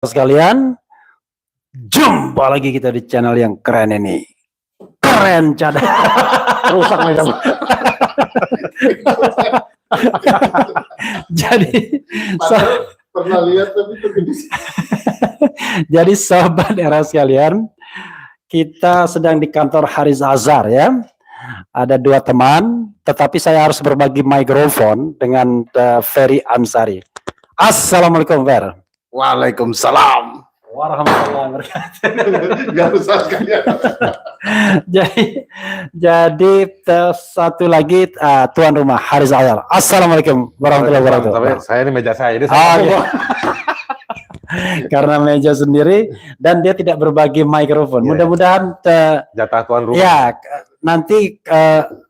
Sekalian, jumpa lagi kita di channel yang keren ini. Keren cadar. Rusak meja. Jadi Pernah lihat tapi tergede. jadi sobat era sekalian, kita sedang di kantor Haris Azhar ya. Ada dua teman, tetapi saya harus berbagi mikrofon dengan Ferry Ansari. Assalamualaikum Fer. Waalaikumsalam. Warahmatullahi wabarakatuh. Gak usah sekalian. jadi satu lagi tuan rumah Haris Azhar. Assalamualaikum warahmatullahi wabarakatuh. Tapi saya ini meja saya. Ini Karena meja sendiri dan dia tidak berbagi mikrofon. Mudah-mudahan jatah tuan rumah. Ya, nanti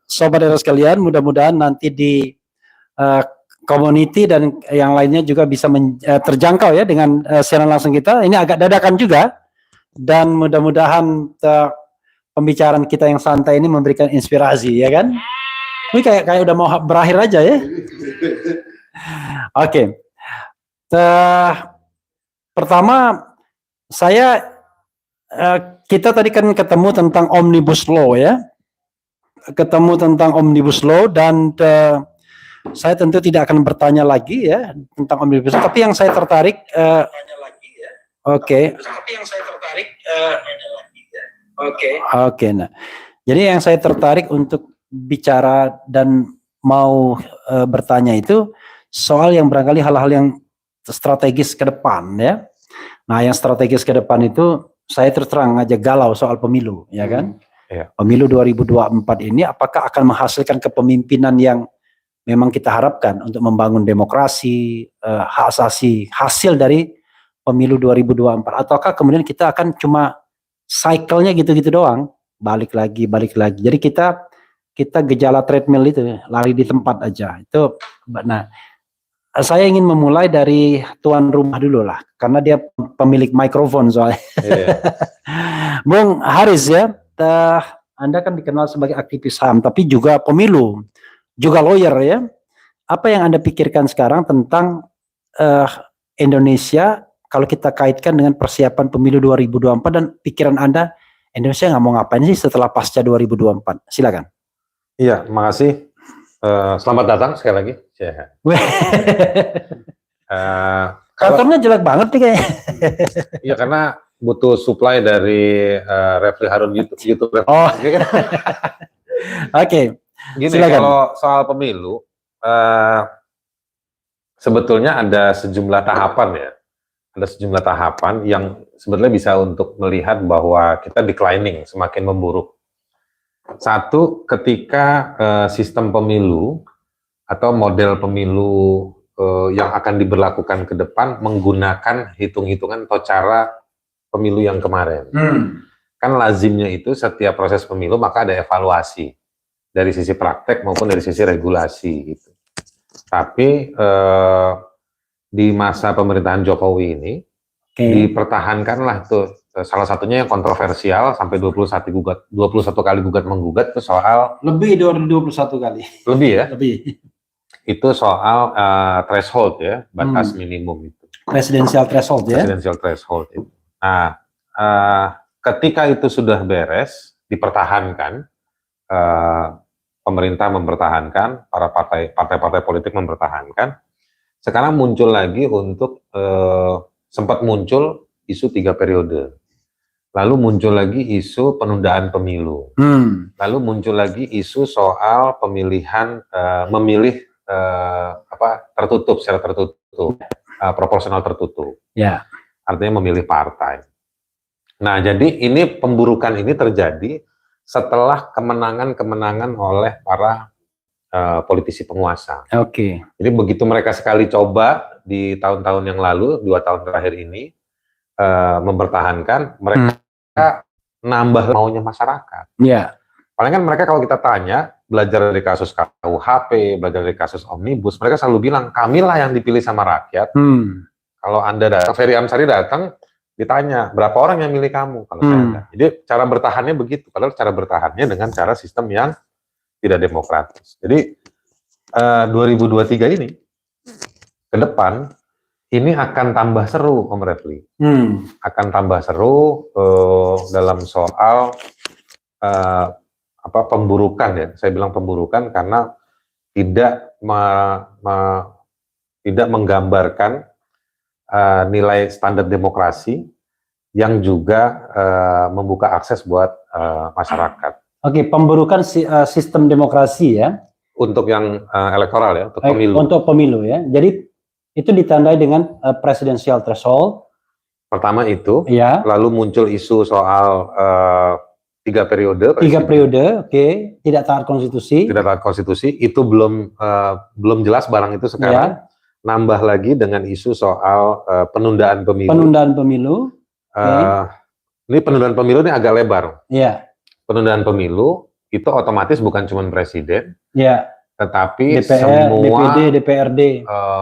sobat era sekalian, mudah-mudahan nanti di community dan yang lainnya juga bisa terjangkau ya dengan siaran langsung kita. Ini agak dadakan juga dan mudah-mudahan pembicaraan kita yang santai ini memberikan inspirasi ya kan. Ini kayak udah mau berakhir aja ya. Oke. Pertama kita tadi kan ketemu tentang Omnibus Law ya. Ketemu tentang Omnibus Law dan saya tentu tidak akan bertanya lagi ya tentang Omnibus Law, tapi yang saya tertarik nah. Jadi yang saya tertarik untuk bicara dan mau bertanya itu soal yang barangkali hal-hal yang strategis ke depan ya. Nah, yang strategis ke depan itu saya terus terang aja galau soal pemilu ya kan. Pemilu 2024 ini apakah akan menghasilkan kepemimpinan yang memang kita harapkan untuk membangun demokrasi, hak asasi hasil dari pemilu 2024, ataukah kemudian kita akan cuma cycle-nya gitu-gitu doang, balik lagi. Jadi kita gejala treadmill itu, lari di tempat aja. Itu nah, saya ingin memulai dari tuan rumah dulu lah, karena dia pemilik mikrofon soalnya. Bung Haris ya, Anda kan dikenal sebagai aktivis HAM, tapi juga pemilu, juga lawyer ya. Apa yang Anda pikirkan sekarang tentang Indonesia kalau kita kaitkan dengan persiapan pemilu 2024 dan pikiran Anda Indonesia nggak mau ngapain sih setelah pasca 2024? Silakan. Iya, makasih. Selamat datang sekali lagi. Kantornya jelek banget nih kayaknya. Iya, karena butuh supply dari Refli Harun YouTube. Oh. Oke. Gini, silakan. Kalau soal pemilu, sebetulnya ada sejumlah tahapan ya. Ada sejumlah tahapan yang sebetulnya bisa untuk melihat bahwa kita declining, semakin memburuk. Satu, ketika sistem pemilu atau model pemilu yang akan diberlakukan ke depan menggunakan hitung-hitungan atau cara pemilu yang kemarin. Kan lazimnya itu setiap proses pemilu maka ada evaluasi dari sisi praktek maupun dari sisi regulasi gitu. Tapi di masa pemerintahan Jokowi ini dipertahankanlah tuh salah satunya yang kontroversial sampai 21 kali gugat menggugat itu soal lebih dari 21 kali. Lebih ya? Lebih. Itu soal threshold ya, batas minimum itu. Presidensial threshold ya. Presidensial threshold itu. Nah, ketika itu sudah beres, dipertahankan, pemerintah mempertahankan, para partai-partai politik mempertahankan. Sekarang muncul lagi untuk sempat muncul isu 3 periode. Lalu muncul lagi isu penundaan pemilu. Lalu muncul lagi isu soal pemilihan memilih tertutup secara tertutup, proporsional tertutup. Ya. Artinya memilih partai. Nah, jadi ini pemburukan ini terjadi setelah kemenangan-kemenangan oleh para politisi penguasa. Oke. Jadi begitu mereka sekali coba di tahun-tahun yang lalu, 2 tahun terakhir ini mempertahankan, mereka nambah maunya masyarakat. Iya. Paling kan mereka kalau kita tanya, belajar dari kasus KUHP, belajar dari kasus Omnibus, mereka selalu bilang, kamilah yang dipilih sama rakyat. Kalau Anda datang, Ferry Amsari datang, ditanya, berapa orang yang milih kamu? Kalau saya ada. Jadi cara bertahannya begitu, padahal cara bertahannya dengan cara sistem yang tidak demokratis. Jadi 2023 ini ke depan ini akan tambah seru, Om Refli. Akan tambah seru dalam soal pemburukan ya. Saya bilang pemburukan karena tidak tidak menggambarkan nilai standar demokrasi yang juga membuka akses buat masyarakat. Oke, pemburukan sistem demokrasi ya. Untuk yang elektoral ya, untuk pemilu. Untuk pemilu ya. Jadi itu ditandai dengan presidensial threshold. Pertama itu, ya. Lalu muncul isu soal 3 periode. 3 periode, oke. Tidak taat konstitusi. Tidak taat konstitusi, itu belum jelas barang itu sekarang. Ya. Nambah lagi dengan isu soal penundaan pemilu. Penundaan pemilu. Ini penundaan pemilu ini agak lebar. Iya. Penundaan pemilu itu otomatis bukan cuma presiden. Iya. Tetapi DPR, semua DPD, DPRD,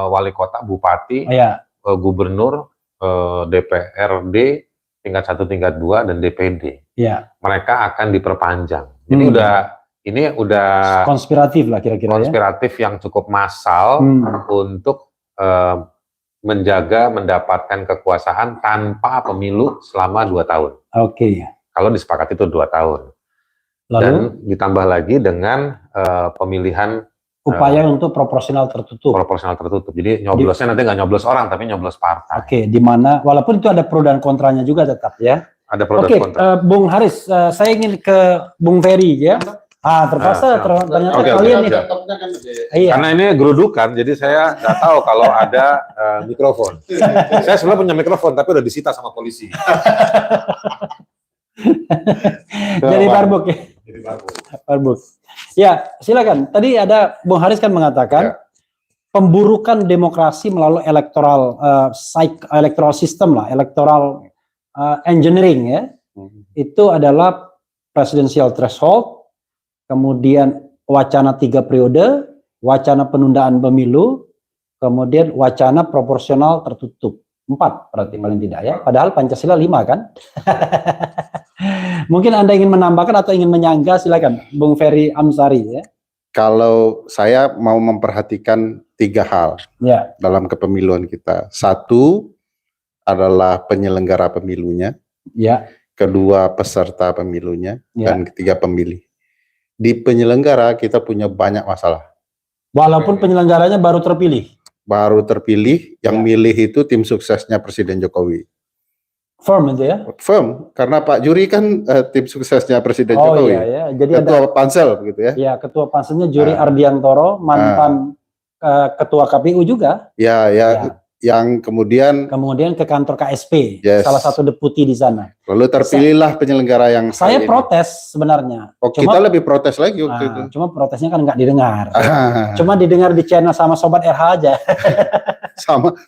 wali kota, bupati, gubernur, DPRD, tingkat 1, tingkat 2, dan DPD. Mereka akan diperpanjang. Jadi ini udah konspiratif lah kira-kira. Konspiratif yang cukup massal untuk mendapatkan kekuasaan tanpa pemilu selama 2 tahun. Oke. Kalau disepakati itu 2 tahun. Lalu? Dan ditambah lagi dengan pemilihan upaya untuk proporsional tertutup. Proporsional tertutup. Jadi nyoblosnya nanti nggak nyoblos orang, tapi nyoblos partai. Oke, di mana walaupun itu ada pro dan kontranya juga tetap ya. Ada pro dan kontra. Bung Haris, saya ingin ke Bung Ferry ya. Terpaksa ternyata kalian nih. Iya. Karena ini gerudukan, jadi saya nggak tahu kalau ada mikrofon. Saya sebenarnya punya mikrofon, tapi udah disita sama polisi. Jadi barbuk ya. Barbuk. Ya, silakan. Tadi ada Bung Haris kan mengatakan pemburukan demokrasi melalui electoral system lah, electoral engineering ya. Itu adalah presidensial threshold, kemudian wacana 3 periode, wacana penundaan pemilu, kemudian wacana proporsional tertutup. 4 berarti paling tidak ya. Padahal Pancasila 5 kan. Mungkin Anda ingin menambahkan atau ingin menyangga, silakan Bung Ferry Amsari ya. Kalau saya mau memperhatikan 3 hal dalam kepemiluan kita. 1 adalah penyelenggara pemilunya. Kedua peserta pemilunya. Dan ketiga pemilih. Di penyelenggara kita punya banyak masalah. Walaupun penyelenggaranya baru terpilih. Baru terpilih, yang milih itu tim suksesnya Presiden Jokowi. Firm itu ya? Firm, karena Pak Juri kan tim suksesnya Presiden Jokowi. Iya. Jadi ketua pansel begitu ya? Ya, ketua panselnya Juri Ardiantoro, mantan ketua KPU juga. Yang kemudian ke kantor KSP, salah satu deputi di sana. Lalu terpilihlah penyelenggara yang saya protes sebenarnya. Kita lebih protes lagi waktu itu. Cuma protesnya kan nggak didengar. Cuma didengar di channel sama Sobat RH aja.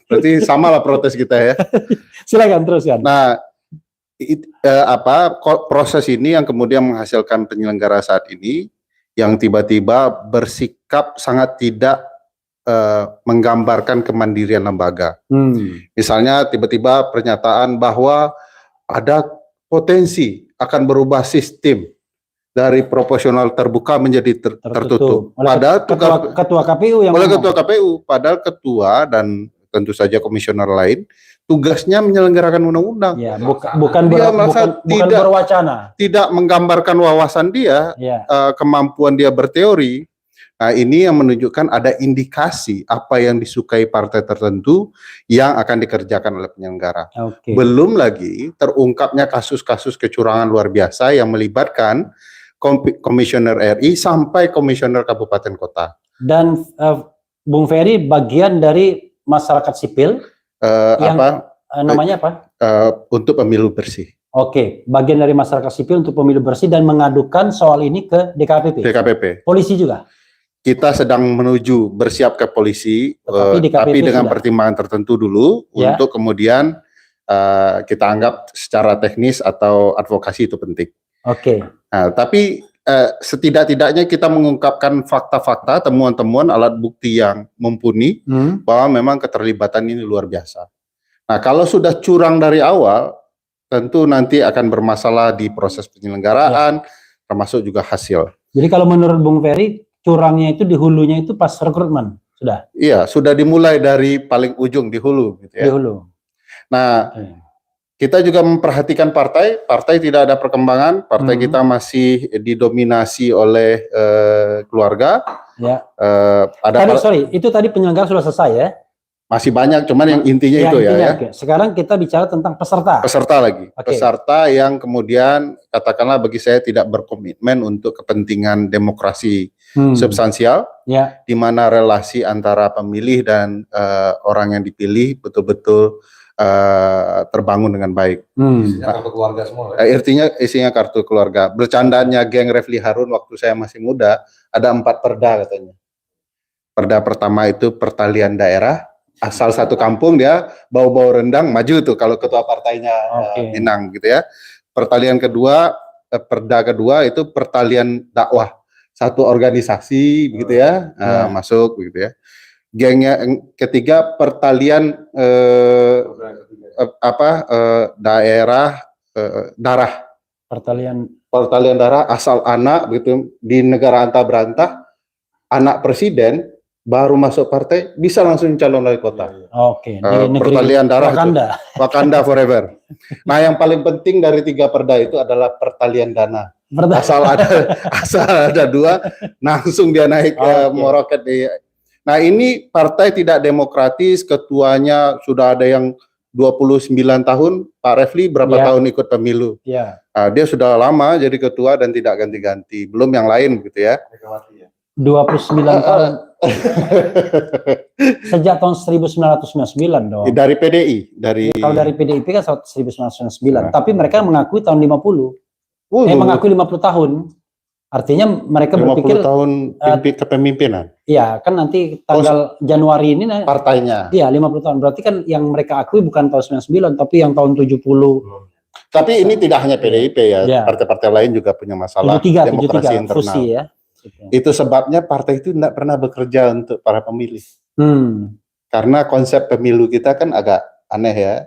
Berarti sama lah protes kita ya. Silakan teruskan. Nah, proses ini yang kemudian menghasilkan penyelenggara saat ini yang tiba-tiba bersikap sangat tidak menggambarkan kemandirian lembaga. Misalnya tiba-tiba pernyataan bahwa ada potensi akan berubah sistem dari proporsional terbuka menjadi tertutup. Padahal ketua KPU yang ketua KPU, padahal ketua dan tentu saja komisioner lain tugasnya menyelenggarakan undang-undang. Ya, bukan berwacana. Tidak menggambarkan wawasan dia, kemampuan dia berteori. Nah, ini yang menunjukkan ada indikasi apa yang disukai partai tertentu yang akan dikerjakan oleh penyelenggara. Belum lagi terungkapnya kasus-kasus kecurangan luar biasa yang melibatkan komisioner RI sampai komisioner kabupaten kota. Dan Bung Ferry bagian dari masyarakat sipil namanya apa? Untuk pemilu bersih. Bagian dari masyarakat sipil untuk pemilu bersih dan mengadukan soal ini ke DKPP. Polisi juga. Kita sedang menuju bersiap ke polisi, tapi dengan pertimbangan tertentu dulu untuk kemudian kita anggap secara teknis atau advokasi itu penting. Nah, tapi setidak-tidaknya kita mengungkapkan fakta-fakta, temuan-temuan, alat bukti yang mumpuni bahwa memang keterlibatan ini luar biasa. Nah, kalau sudah curang dari awal, tentu nanti akan bermasalah di proses penyelenggaraan, termasuk juga hasil. Jadi kalau menurut Bung Ferry, curangnya itu di hulunya itu pas rekrutmen Sudah. Iya, sudah dimulai dari paling ujung di hulu gitu ya. Di hulu. Nah, kita juga memperhatikan partai tidak ada perkembangan, partai kita masih didominasi oleh keluarga. Ya. Ada itu tadi penyelenggara sudah selesai ya? Masih banyak, cuman yang intinya itu ya. Okay. Sekarang kita bicara tentang peserta. Peserta lagi. Okay. Peserta yang kemudian katakanlah bagi saya tidak berkomitmen untuk kepentingan demokrasi substansial, di mana relasi antara pemilih dan orang yang dipilih betul-betul terbangun dengan baik. Kartu keluarga semua. Isinya kartu keluarga. Bercandanya geng Refli Harun waktu saya masih muda, ada 4 perda katanya. Perda pertama itu pertalian daerah. Asal satu kampung dia bau-bau rendang maju tuh kalau ketua partainya menang gitu ya. Pertalian kedua, perda kedua itu pertalian dakwah, satu organisasi begitu ya, masuk begitu ya. Gengnya ketiga pertalian daerah darah. Pertalian darah asal anak begitu di negara antah berantah, anak presiden baru masuk partai bisa langsung calon wali kota. Pertalian darah Wakanda forever. Nah, yang paling penting dari 3 perda itu adalah pertalian dana. Asal ada 2 langsung dia naik meroket di. Nah, ini partai tidak demokratis, ketuanya sudah ada yang 29 tahun, Pak Refli berapa tahun ikut pemilu. Dia sudah lama jadi ketua dan tidak ganti-ganti. Belum yang lain gitu ya. 29 tahun. Sejak tahun 1999 dong. Dari PDI, kalau dari PDIP kan 1999, tapi mereka mengakui tahun 50. Mengakui 50 tahun. Artinya mereka 50 berpikir tahun kepemimpinan. Iya, kan nanti tanggal Januari ini partainya. Iya, 50 tahun. Berarti kan yang mereka akui bukan tahun 99 tapi yang tahun 70. Tapi ini tidak hanya PDIP ya, partai-partai lain juga punya masalah demokrasi internal. Fusi ya. Itu sebabnya partai itu tidak pernah bekerja untuk para pemilih. Karena konsep pemilu kita kan agak aneh ya.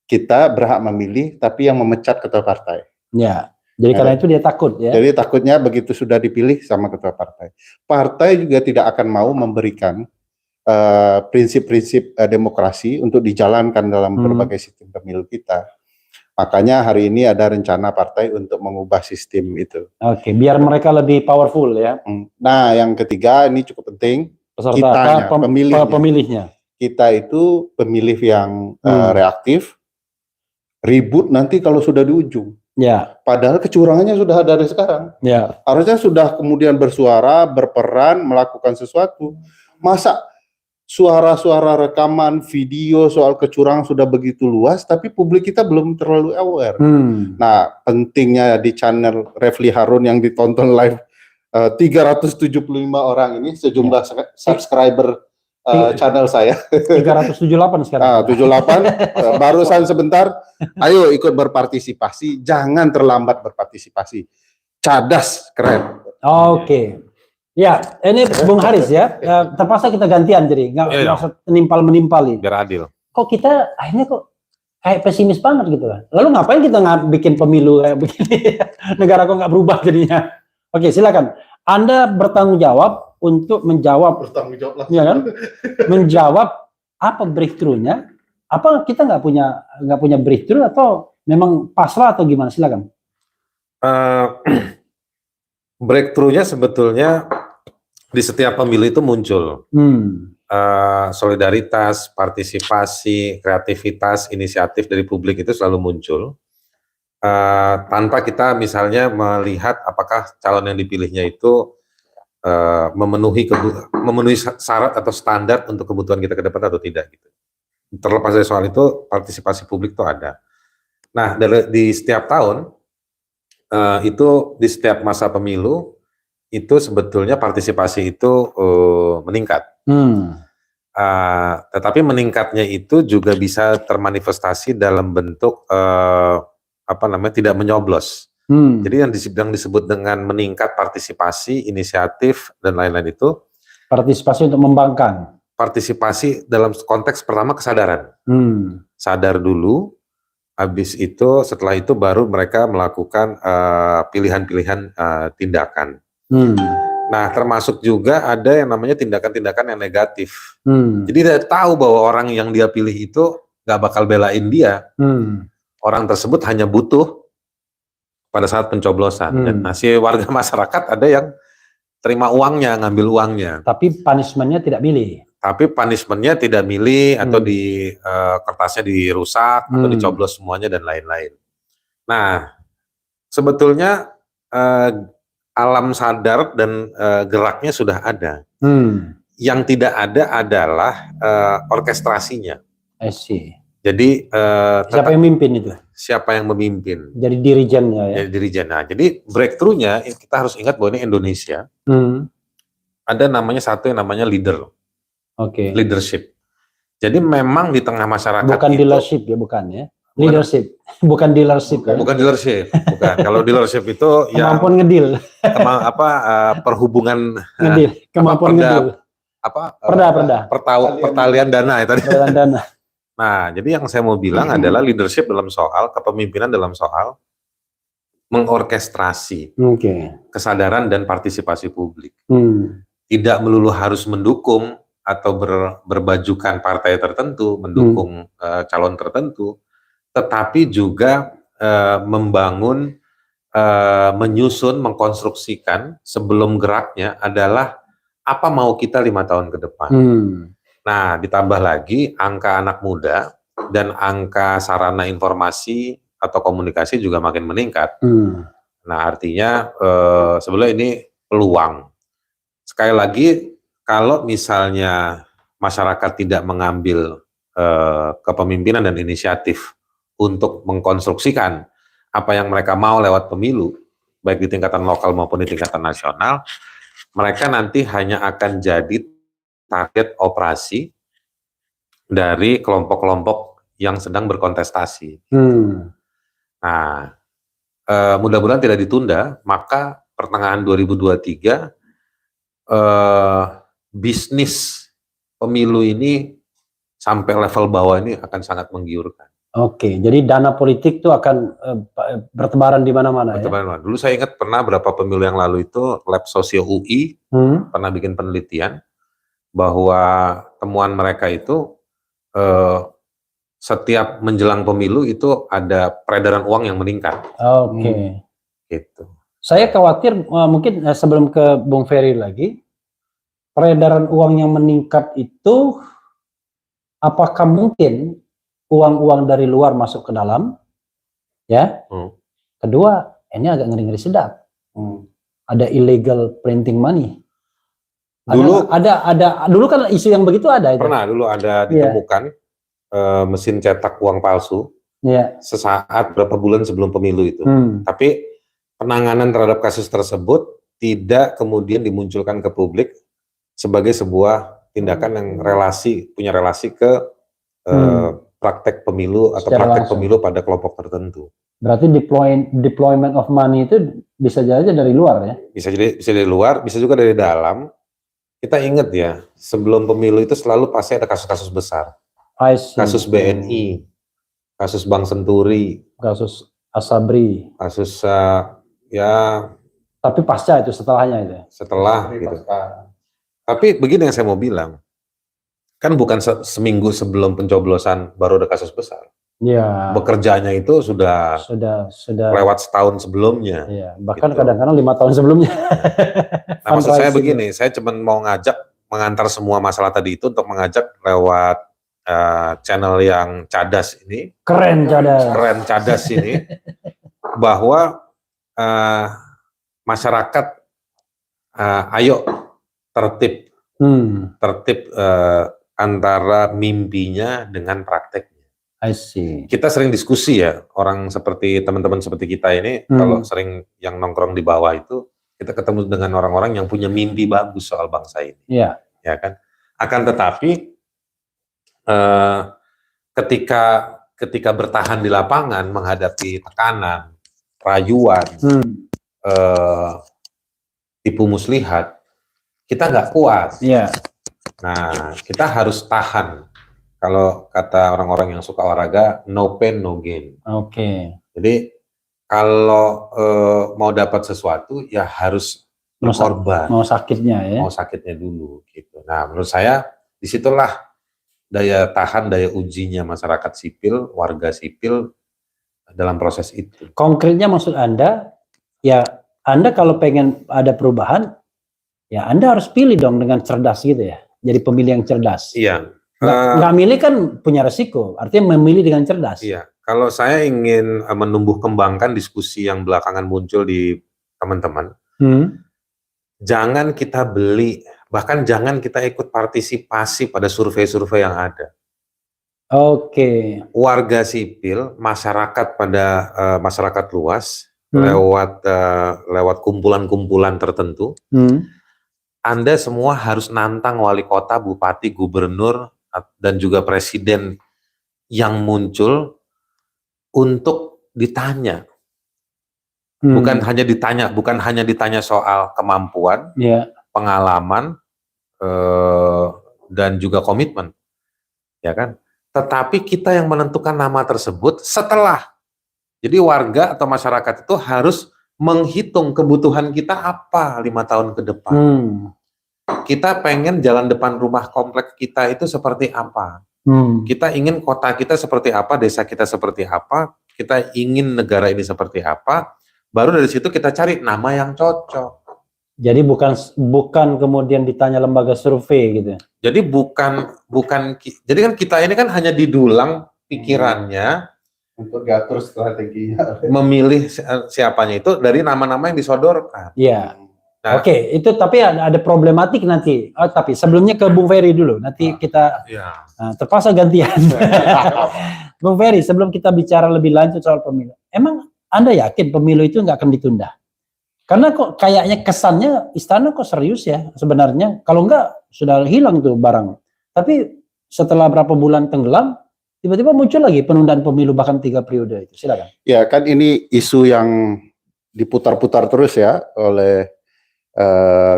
Kita berhak memilih, tapi yang memecat ketua partai. Ya, jadi karena itu dia takut ya. Jadi takutnya begitu sudah dipilih sama ketua partai. Partai juga tidak akan mau memberikan prinsip-prinsip demokrasi untuk dijalankan dalam berbagai sistem pemilu kita. Makanya hari ini ada rencana partai untuk mengubah sistem itu. Oke, biar mereka lebih powerful ya. Nah, yang ketiga ini cukup penting, peserta pemilihnya. Kita itu pemilih yang reaktif, ribut nanti kalau sudah di ujung. Ya. Padahal kecurangannya sudah ada dari sekarang. Ya. Harusnya sudah kemudian bersuara, berperan, melakukan sesuatu. Masa suara-suara rekaman video soal kecurangan sudah begitu luas, tapi publik kita belum terlalu aware. Nah, pentingnya di channel Refli Harun yang ditonton live 375 orang ini sejumlah subscriber channel saya. 378 sekarang. 78. Barusan sebentar. Ayo ikut berpartisipasi. Jangan terlambat berpartisipasi. Cadas, keren. Oke. Ya, ini Bung Haris ya. Terpaksa kita gantian jadi nggak usah menimpal nih. Biar adil. Kok kita akhirnya kayak pesimis banget gitu kan. Lalu ngapain kita nggak bikin pemilu kayak begini? Negara kok nggak berubah jadinya. Oke, silakan. Anda bertanggung jawab untuk menjawab. Bertanggung jawab lah. Ya kan? Menjawab apa breakthrough-nya? Apa kita nggak punya breakthrough atau memang pasrah atau gimana? Silakan. Breakthrough-nya sebetulnya di setiap pemilu itu muncul solidaritas, partisipasi, kreativitas, inisiatif dari publik itu selalu muncul tanpa kita misalnya melihat apakah calon yang dipilihnya itu memenuhi syarat atau standar untuk kebutuhan kita ke depan atau tidak gitu. Terlepas dari soal itu, partisipasi publik itu ada. Nah, di setiap tahun itu di setiap masa pemilu itu sebetulnya partisipasi itu meningkat. Tetapi meningkatnya itu juga bisa termanifestasi dalam bentuk tidak menyoblos. Jadi yang disebut dengan meningkat partisipasi, inisiatif dan lain-lain itu partisipasi untuk membangkang. Partisipasi dalam konteks pertama kesadaran. Sadar dulu, habis itu setelah itu baru mereka melakukan pilihan-pilihan tindakan. Nah, termasuk juga ada yang namanya tindakan-tindakan yang negatif. Hmm. Jadi dia tahu bahwa orang yang dia pilih itu nggak bakal belain dia. Orang tersebut hanya butuh pada saat pencoblosan. Dan si warga masyarakat ada yang terima uangnya, ngambil uangnya. Tapi punishment-nya tidak milih. Tapi punishment-nya tidak milih atau di kertasnya dirusak atau dicoblos semuanya dan lain-lain. Nah, sebetulnya alam sadar dan geraknya sudah ada. Yang tidak ada adalah orkestrasinya. I see. Jadi siapa yang memimpin itu? Siapa yang memimpin? Jadi dirijennya ya. Jadi dirijen. Nah, jadi breakthrough-nya kita harus ingat bahwa ini Indonesia. Ada namanya satu yang namanya leader. Oke. Leadership. Jadi memang di tengah masyarakat bukan itu, dealership ya, bukan ya. Leadership, bukan dealership. Bukan dealership, bukan. Kalau dealership itu kemampuan ngedil. Perhubungan ngedil, kemampuan ngedil. Pertalian dana ya tadi. Pertalian dana. Nah, jadi yang saya mau bilang adalah leadership dalam soal kepemimpinan dalam soal mengorkestrasi kesadaran dan partisipasi publik. Tidak melulu harus mendukung atau berbajukan partai tertentu, mendukung calon tertentu, tetapi juga membangun, menyusun, mengkonstruksikan sebelum geraknya adalah apa mau kita 5 tahun ke depan. Nah, ditambah lagi angka anak muda dan angka sarana informasi atau komunikasi juga makin meningkat. Nah, artinya sebenarnya ini peluang. Sekali lagi, kalau misalnya masyarakat tidak mengambil kepemimpinan dan inisiatif untuk mengkonstruksikan apa yang mereka mau lewat pemilu, baik di tingkatan lokal maupun di tingkatan nasional, mereka nanti hanya akan jadi target operasi dari kelompok-kelompok yang sedang berkontestasi. Nah, mudah-mudahan tidak ditunda, maka pertengahan 2023 bisnis pemilu ini sampai level bawah ini akan sangat menggiurkan. Oke, jadi dana politik itu akan bertebaran di mana-mana ya? Dulu saya ingat pernah berapa pemilu yang lalu itu Lab Sosio UI pernah bikin penelitian bahwa temuan mereka itu setiap menjelang pemilu itu ada peredaran uang yang meningkat. Oke. Gitu. Saya khawatir mungkin sebelum ke Bung Ferry lagi, peredaran uang yang meningkat itu apakah mungkin uang-uang dari luar masuk ke dalam? Ya. Kedua, ini agak ngeri-ngeri sedap. Ada illegal printing money. Dulu kan isu yang begitu ada. Pernah dulu ada ditemukan mesin cetak uang palsu. Sesaat berapa bulan sebelum pemilu itu. Tapi penanganan terhadap kasus tersebut tidak kemudian dimunculkan ke publik sebagai sebuah tindakan yang punya relasi ke praktek pemilu atau secara praktek langsung. pemilu pada kelompok tertentu. Berarti deployment of money itu bisa jadi dari luar ya? Bisa dari luar, bisa juga dari dalam. Kita ingat ya, sebelum pemilu itu selalu pasti ada kasus-kasus besar. Kasus BNI, kasus Bank Senturi, kasus Asabri, kasus tapi pasca itu setelahnya itu. Setelah gitu. Tapi begini yang saya mau bilang, kan bukan seminggu sebelum pencoblosan baru ada kasus besar. Iya. Bekerjanya itu sudah lewat setahun sebelumnya. Iya. Bahkan kadang-kadang 5 tahun sebelumnya. Nah, maksud saya begini, saya cuma mau mengantar semua masalah tadi itu untuk mengajak lewat channel yang cadas ini. Keren cadas ini. Bahwa masyarakat ayo tertib antara mimpinya dengan prakteknya. I see. Kita sering diskusi ya, orang seperti teman-teman seperti kita ini, kalau sering yang nongkrong di bawah itu, kita ketemu dengan orang-orang yang punya mimpi bagus soal bangsa ini. Iya. Ya kan? Akan tetapi ketika bertahan di lapangan menghadapi tekanan, rayuan, tipu muslihat, kita nggak kuat. Iya. Nah, kita harus tahan. Kalau kata orang-orang yang suka olahraga, no pain, no gain. Oke. Jadi kalau mau dapat sesuatu, ya harus berkorban, mau sakitnya ya. mau sakitnya dulu gitu. Nah, menurut saya disitulah daya tahan, daya ujinya masyarakat sipil, warga sipil dalam proses itu. Konkretnya maksud Anda, ya Anda kalau pengen ada perubahan, ya Anda harus pilih dong dengan cerdas gitu ya. Jadi pemilih yang cerdas. Iya. Nggak milih kan punya resiko, artinya memilih dengan cerdas. Iya. Kalau saya ingin menumbuh kembangkan diskusi yang belakangan muncul di teman-teman, jangan kita beli, bahkan jangan kita ikut partisipasi pada survei-survei yang ada. Oke. Warga sipil, masyarakat pada masyarakat luas, lewat kumpulan-kumpulan tertentu, Anda semua harus nantang wali kota, bupati, gubernur, dan juga presiden yang muncul untuk ditanya. Bukan hanya ditanya soal kemampuan, pengalaman, dan juga komitmen, ya kan? Tetapi kita yang menentukan nama tersebut setelah. Jadi warga atau masyarakat itu harus menghitung kebutuhan kita apa 5 tahun ke depan. Kita pengen jalan depan rumah kompleks kita itu seperti apa. Kita ingin kota kita seperti apa, desa kita seperti apa, kita ingin negara ini seperti apa. Baru dari situ kita cari nama yang cocok. Jadi bukan kemudian ditanya lembaga survei gitu. Jadi jadi kan kita ini kan hanya didulang pikirannya untuk diatur strateginya. Memilih siapanya itu dari nama-nama yang disodorkan. Iya. Nah, Oke, itu tapi ada problematik nanti. Tapi sebelumnya ke Bung Ferry dulu. Nanti kita terpaksa gantian. Bung Ferry, sebelum kita bicara lebih lanjut soal pemilu, emang Anda yakin pemilu itu nggak akan ditunda? Karena kok kayaknya kesannya istana kok serius ya sebenarnya. Kalau nggak sudah hilang tuh barang. Tapi setelah berapa bulan tenggelam, tiba-tiba muncul lagi penundaan pemilu bahkan 3 periode itu. Silakan. Ya kan ini isu yang diputar-putar terus ya oleh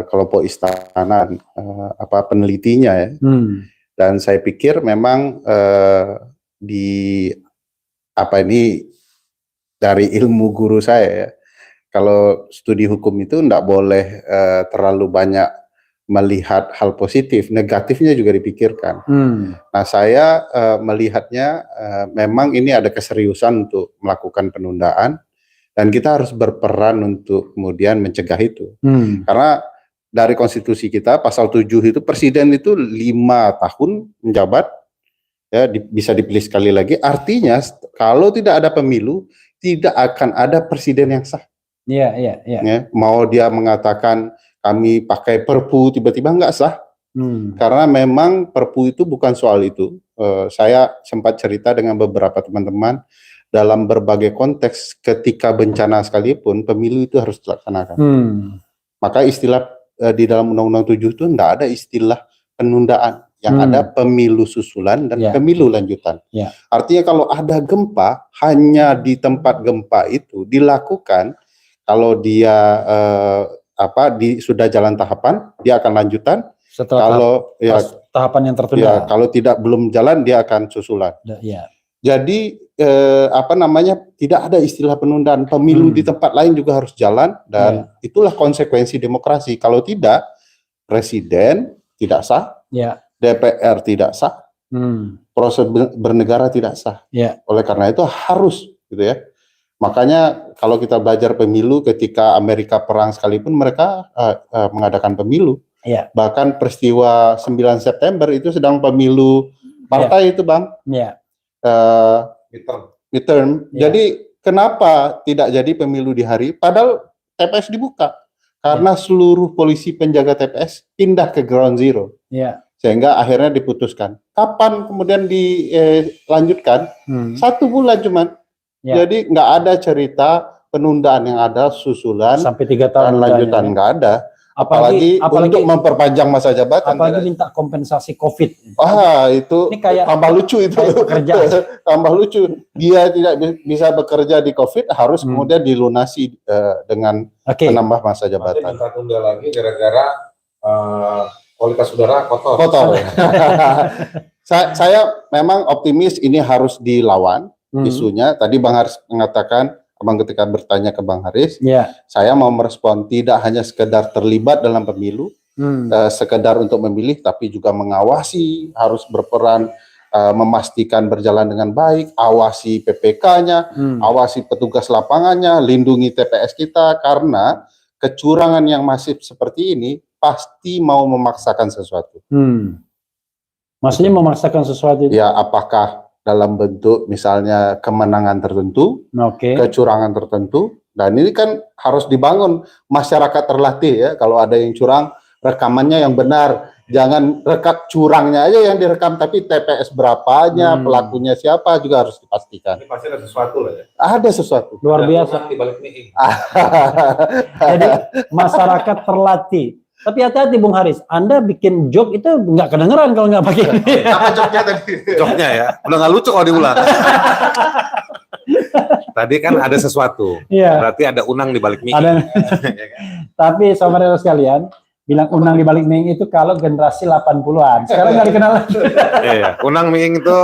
kelompok istana penelitinya ya. Dan saya pikir memang dari ilmu guru saya ya, kalau studi hukum itu tidak boleh terlalu banyak melihat hal positif, negatifnya juga dipikirkan. Nah saya melihatnya memang ini ada keseriusan untuk melakukan penundaan dan kita harus berperan untuk kemudian mencegah itu. Karena dari konstitusi kita pasal 7 itu presiden itu 5 tahun menjabat, ya bisa dipilih sekali lagi. Artinya kalau tidak ada pemilu tidak akan ada presiden yang sah. Iya. Ya, mau dia mengatakan kami pakai perpu tiba-tiba nggak sah. Karena memang perpu itu bukan soal itu. Saya sempat cerita dengan beberapa teman-teman dalam berbagai konteks ketika bencana sekalipun pemilu itu harus dilaksanakan. Maka istilah di dalam Undang-Undang 7 itu tidak ada istilah penundaan. Yang ada pemilu susulan dan pemilu lanjutan. Artinya kalau ada gempa, hanya di tempat gempa itu dilakukan. Kalau dia sudah jalan tahapan, dia akan lanjutan. Setelah tahapan yang tertunda. Kalau belum jalan, dia akan susulan. Jadi tidak ada istilah penundaan. Pemilu di tempat lain juga harus jalan dan itulah konsekuensi demokrasi. Kalau tidak, presiden tidak sah. DPR tidak sah, proses bernegara tidak sah. Oleh karena itu harus, gitu ya. Makanya kalau kita belajar pemilu ketika Amerika perang sekalipun mereka mengadakan pemilu. Bahkan peristiwa 9 September itu sedang pemilu partai itu, Bang. Midterm. Jadi kenapa tidak jadi pemilu di hari? Padahal TPS dibuka karena seluruh polisi penjaga TPS pindah ke ground zero. Sehingga akhirnya diputuskan. Kapan kemudian dilanjutkan? 1 bulan cuman. Jadi nggak ada cerita penundaan, yang ada susulan sampai 3 tahun dan lanjutan nggak ada. Apalagi untuk memperpanjang masa jabatan. Apalagi minta kompensasi COVID. Itu ini kayak tambah lucu itu. Tambah lucu. Dia tidak bisa bekerja di COVID, harus kemudian dilunasi dengan menambah masa jabatan. Nanti tunda lagi gara-gara kualitas udara kotor. Saya memang optimis ini harus dilawan isunya. Tadi Bang Haris mengatakan Abang ketika bertanya ke Bang Haris, Ya. saya mau merespon tidak hanya sekedar terlibat dalam pemilu, sekedar untuk memilih, tapi juga mengawasi, harus berperan memastikan berjalan dengan baik, awasi PPK-nya, awasi petugas lapangannya, lindungi TPS kita, karena kecurangan yang masif seperti ini pasti mau memaksakan sesuatu. Maksudnya memaksakan sesuatu itu? Ya, apakah dalam bentuk misalnya kemenangan tertentu, kecurangan tertentu, dan ini kan harus dibangun masyarakat terlatih ya. Kalau ada yang curang, rekamannya yang benar, jangan rekam curangnya aja yang direkam, tapi TPS berapanya, pelakunya siapa juga harus dipastikan. Ini pasti ada sesuatu lah ya. Ada sesuatu. Luar biasa. Di balik ini. Jadi masyarakat terlatih. Tapi hati-hati Bung Haris, Anda bikin joke itu nggak kedengeran kalau nggak pakai ini. Apa joknya tadi? Joknya ya, udah nggak lucu kalau diulang. Tadi kan ada sesuatu, berarti ada unang di balik mie. Tapi saudara sekalian, bilang unang di balik mie itu kalau generasi 80-an. Sekarang nggak dikenal lagi. Iya, unang mie itu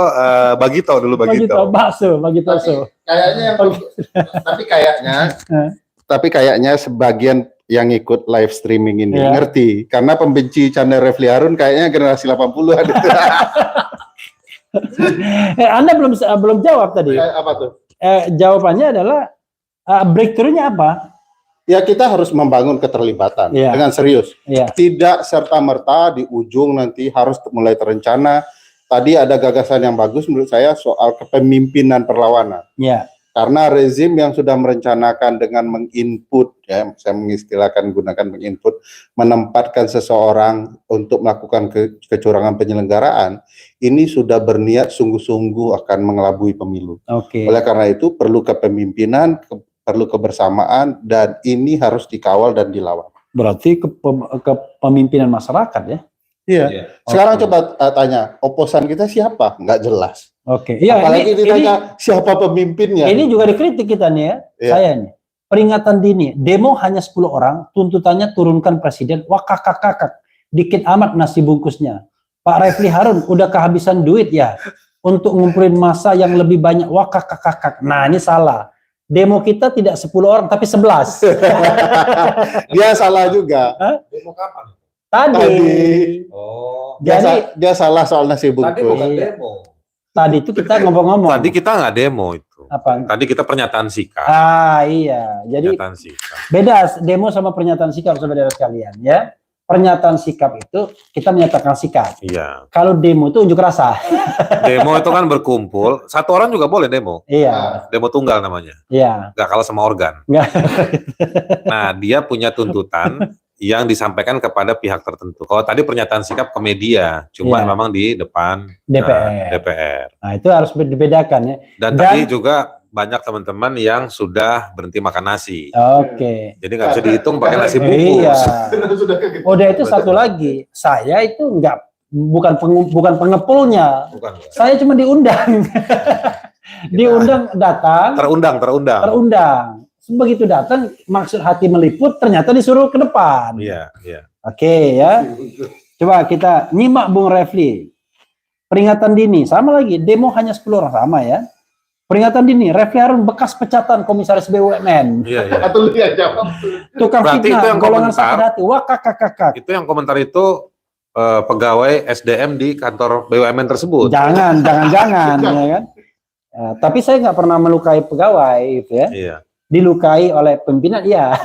bagito dulu bagito. Bakso. Kayaknya tapi kayaknya sebagian yang ikut live streaming ini ngerti, karena pembenci channel Refli Harun kayaknya generasi 80-an. Anda belum jawab tadi. Apa tuh? Jawabannya adalah breakthrough-nya apa? Ya, kita harus membangun keterlibatan dengan serius. Tidak serta-merta di ujung nanti harus mulai terencana. Tadi ada gagasan yang bagus menurut saya soal kepemimpinan perlawanan. Karena rezim yang sudah merencanakan dengan menginput, ya, saya mengistilahkan gunakan menginput, menempatkan seseorang untuk melakukan kecurangan penyelenggaraan, ini sudah berniat sungguh-sungguh akan mengelabui pemilu. Oleh karena itu perlu kepemimpinan, perlu kebersamaan, dan ini harus dikawal dan dilawan. Berarti kepemimpinan masyarakat ya? Iya. Sekarang coba tanya, oposan kita siapa? Nggak jelas. Iya, apalagi ditanya siapa pemimpinnya. Ini juga dikritik kita nih ya, saya nih. Peringatan dini, demo hanya 10 orang, tuntutannya turunkan presiden, wah kakak, dikit amat nasi bungkusnya. Pak Refli Harun udah kehabisan duit ya, untuk ngumpulin massa yang lebih banyak, wah kakak. Nah ini salah. Demo kita tidak 10 orang, tapi 11. Dia salah juga. Demo kapan? Tadi. Jadi dia salah soal nasi bungkus. Tadi bukan demo. Tadi itu kita ngomong-ngomong. Tadi kita nggak demo itu. Apa? Tadi kita pernyataan sikap. Iya. Jadi pernyataan sikap. Beda demo sama pernyataan sikap saudara sekalian ya. Pernyataan sikap itu kita menyatakan sikap. Iya. Kalau demo itu unjuk rasa. Demo itu kan berkumpul. Satu orang juga boleh demo. Iya. Demo tunggal namanya. Iya. Nggak kalah sama organ. Nah, dia punya tuntutan yang disampaikan kepada pihak tertentu. Kalau tadi pernyataan sikap ke media, cuma memang di depan DPR. Nah, itu harus dibedakan ya. Dan tadi juga banyak teman-teman yang sudah berhenti makan nasi. Jadi nggak bisa dihitung pakai nasi bungkus. Iya. Udah itu satu lagi, saya itu bukan pengepulnya. Bukan. Saya cuma diundang. Diundang datang. Terundang. Begitu datang, maksud hati meliput, ternyata disuruh ke depan. Iya. Oke ya. Coba kita nyimak Bung Refli. Peringatan dini, sama lagi, demo hanya 10 orang, sama ya. Peringatan dini, Refli Harun bekas pecatan komisaris BUMN. Iya. Tukang fitnah, golongan sakit hati, wah kakak. Itu yang komentar itu pegawai SDM di kantor BUMN tersebut. Jangan, ya kan. Tapi saya nggak pernah melukai pegawai, gitu ya. Iya. Dilukai oleh pimpinan, iya.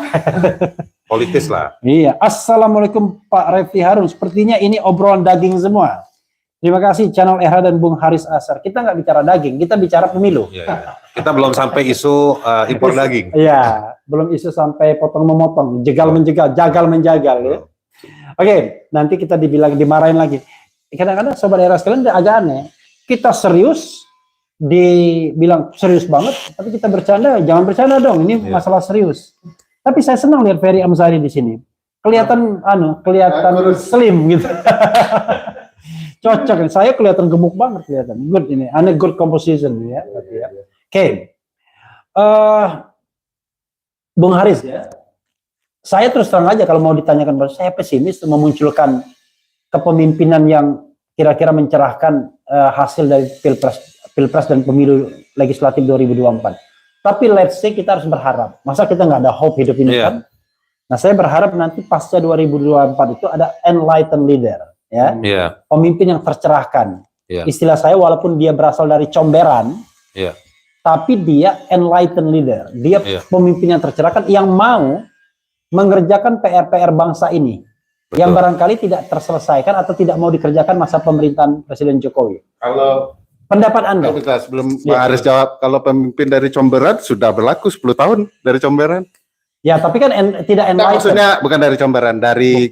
Politis lah. Iya. Assalamualaikum Pak Refli Harun. Sepertinya ini obrolan daging semua. Terima kasih channel Era dan Bung Haris Ashar. Kita nggak bicara daging, kita bicara pemilu. Iya. Kita belum sampai isu impor daging. Iya, belum isu sampai potong memotong, jagal menjagal ya. Oke, nanti kita dimarahin lagi. Kadang-kadang sobat Era sekalian agak aneh. Kita serius, dibilang serius banget, tapi kita bercanda, jangan bercanda dong, ini masalah serius. Tapi saya senang lihat Ferry Amsari di sini. Kelihatan slim gitu. Cocok, saya kelihatan gemuk banget kelihatan. Good ini, good composition ya. Oke. Bung Haris ya. Saya terus terang aja kalau mau ditanyakan, saya pesimis memunculkan kepemimpinan yang kira-kira mencerahkan hasil dari Pilpres dan pemilu legislatif 2024. Tapi let's say kita harus berharap. Masa kita nggak ada hope hidup ini kan? Nah, saya berharap nanti pasca 2024 itu ada enlightened leader, ya, pemimpin yang tercerahkan. Istilah saya, walaupun dia berasal dari comberan, tapi dia enlightened leader. Dia pemimpin yang tercerahkan yang mau mengerjakan PR-PR bangsa ini. Betul. Yang barangkali tidak terselesaikan atau tidak mau dikerjakan masa pemerintahan Presiden Jokowi. Kalau pendapat Anda? Sebelum Pak Aris jawab, kalau pemimpin dari comberan sudah berlaku 10 tahun dari comberan. Ya, tapi kan tidak enlightened. Maksudnya bukan dari comberan, dari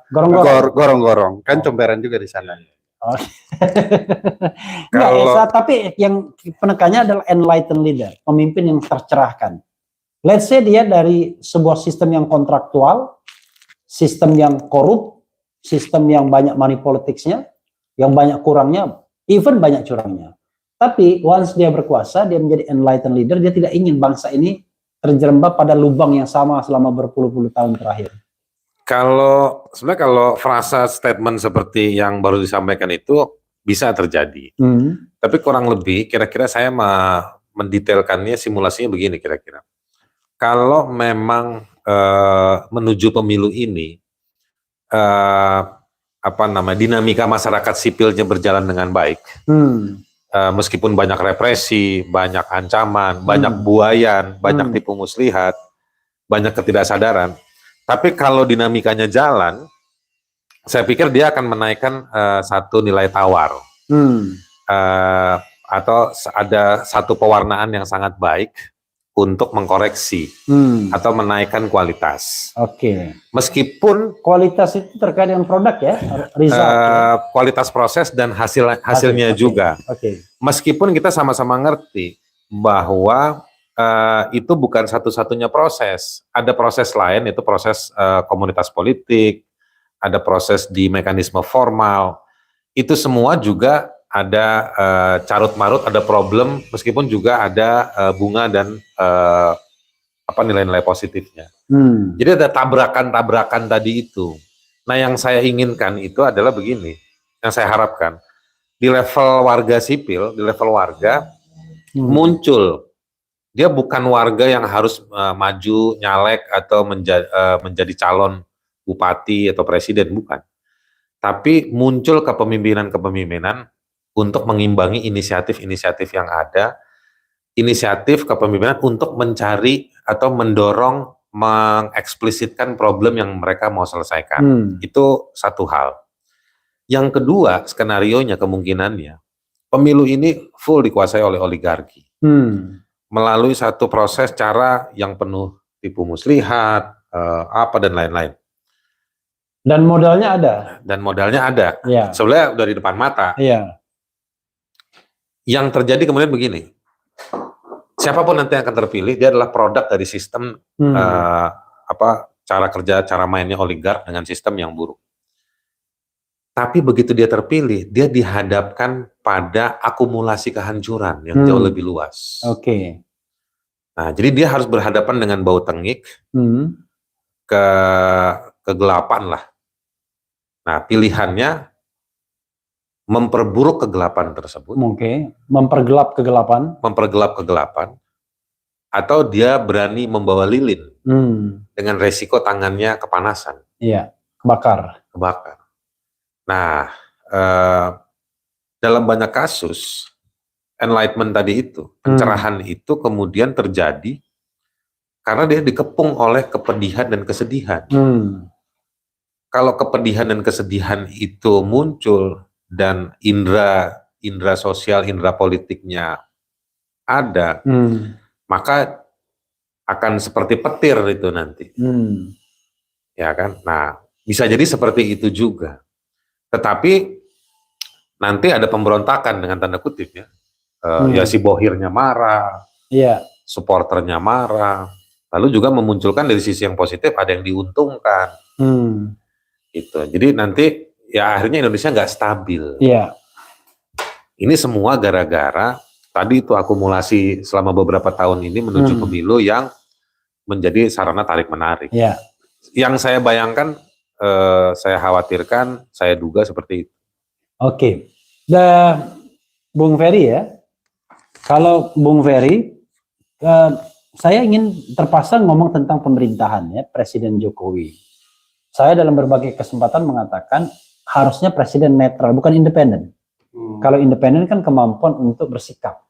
gorong-gorong. Kan comberan juga di sana. Oh. Enggak, tapi yang penekannya adalah enlightened leader, pemimpin yang tercerahkan. Let's say dia dari sebuah sistem yang kontraktual, sistem yang korup, sistem yang banyak money politicsnya, yang banyak kurangnya, even banyak curangnya. Tapi once dia berkuasa, dia menjadi enlightened leader, dia tidak ingin bangsa ini terjerembab pada lubang yang sama selama berpuluh-puluh tahun terakhir. Sebenarnya kalau frasa statement seperti yang baru disampaikan itu bisa terjadi. Tapi kurang lebih kira-kira saya mendetailkannya, simulasinya begini kira-kira. Kalau memang menuju pemilu ini dinamika masyarakat sipilnya berjalan dengan baik. Meskipun banyak represi, banyak ancaman, banyak buayan, banyak tipu muslihat, banyak ketidaksadaran. Tapi kalau dinamikanya jalan, saya pikir dia akan menaikkan satu nilai tawar. Atau ada satu pewarnaan yang sangat baik untuk mengkoreksi atau menaikkan kualitas. Oke. Meskipun kualitas itu terkait dengan produk ya, result. Kualitas proses dan hasilnya juga. Meskipun kita sama-sama ngerti bahwa itu bukan satu-satunya proses. Ada proses lain, itu proses komunitas politik, ada proses di mekanisme formal. Itu semua juga ada carut-marut, ada problem, meskipun juga ada bunga dan nilai-nilai positifnya. Jadi ada tabrakan-tabrakan tadi itu. Nah, yang saya inginkan itu adalah begini, yang saya harapkan di level warga sipil, di level warga muncul. Dia bukan warga yang harus maju nyalek atau menjadi calon bupati atau presiden, bukan. Tapi muncul kepemimpinan-kepemimpinan untuk mengimbangi inisiatif-inisiatif yang ada, inisiatif kepemimpinan untuk mencari atau mendorong, mengeksplisitkan problem yang mereka mau selesaikan. Itu satu hal. Yang kedua, skenarionya, kemungkinannya, pemilu ini full dikuasai oleh oligarki. Melalui satu proses cara yang penuh tipu muslihat, dan lain-lain. Dan modalnya ada. Ya. Sebenarnya udah di depan mata. Iya. Yang terjadi kemudian begini, siapapun nanti yang akan terpilih, dia adalah produk dari sistem cara kerja, cara mainnya oligark dengan sistem yang buruk. Tapi begitu dia terpilih, dia dihadapkan pada akumulasi kehancuran yang jauh lebih luas. Nah, jadi dia harus berhadapan dengan bau tengik, kegelapan lah. Nah, pilihannya memperburuk kegelapan tersebut. Mempergelap kegelapan. Atau dia berani membawa lilin dengan resiko tangannya kepanasan. Iya, kebakar. Nah, dalam banyak kasus, enlightenment tadi itu, pencerahan itu kemudian terjadi karena dia dikepung oleh kepedihan dan kesedihan. Kalau kepedihan dan kesedihan itu muncul dan indera sosial, indera politiknya ada, maka akan seperti petir itu nanti. Ya kan? Nah, bisa jadi seperti itu juga. Tetapi nanti ada pemberontakan dengan tanda kutip ya. Ya si bohirnya marah, supporternya marah, lalu juga memunculkan dari sisi yang positif ada yang diuntungkan. Gitu. Jadi nanti ya akhirnya Indonesia nggak stabil. Ini semua gara-gara tadi itu akumulasi selama beberapa tahun ini menuju pemilu yang menjadi sarana tarik-menarik. Yang saya bayangkan, saya khawatirkan, saya duga seperti itu. Bung Ferry ya, kalau Bung Ferry saya ingin terpaksa ngomong tentang pemerintahan ya, Presiden Jokowi. Saya dalam berbagai kesempatan mengatakan harusnya presiden netral, bukan independen. Kalau independen kan kemampuan untuk bersikap.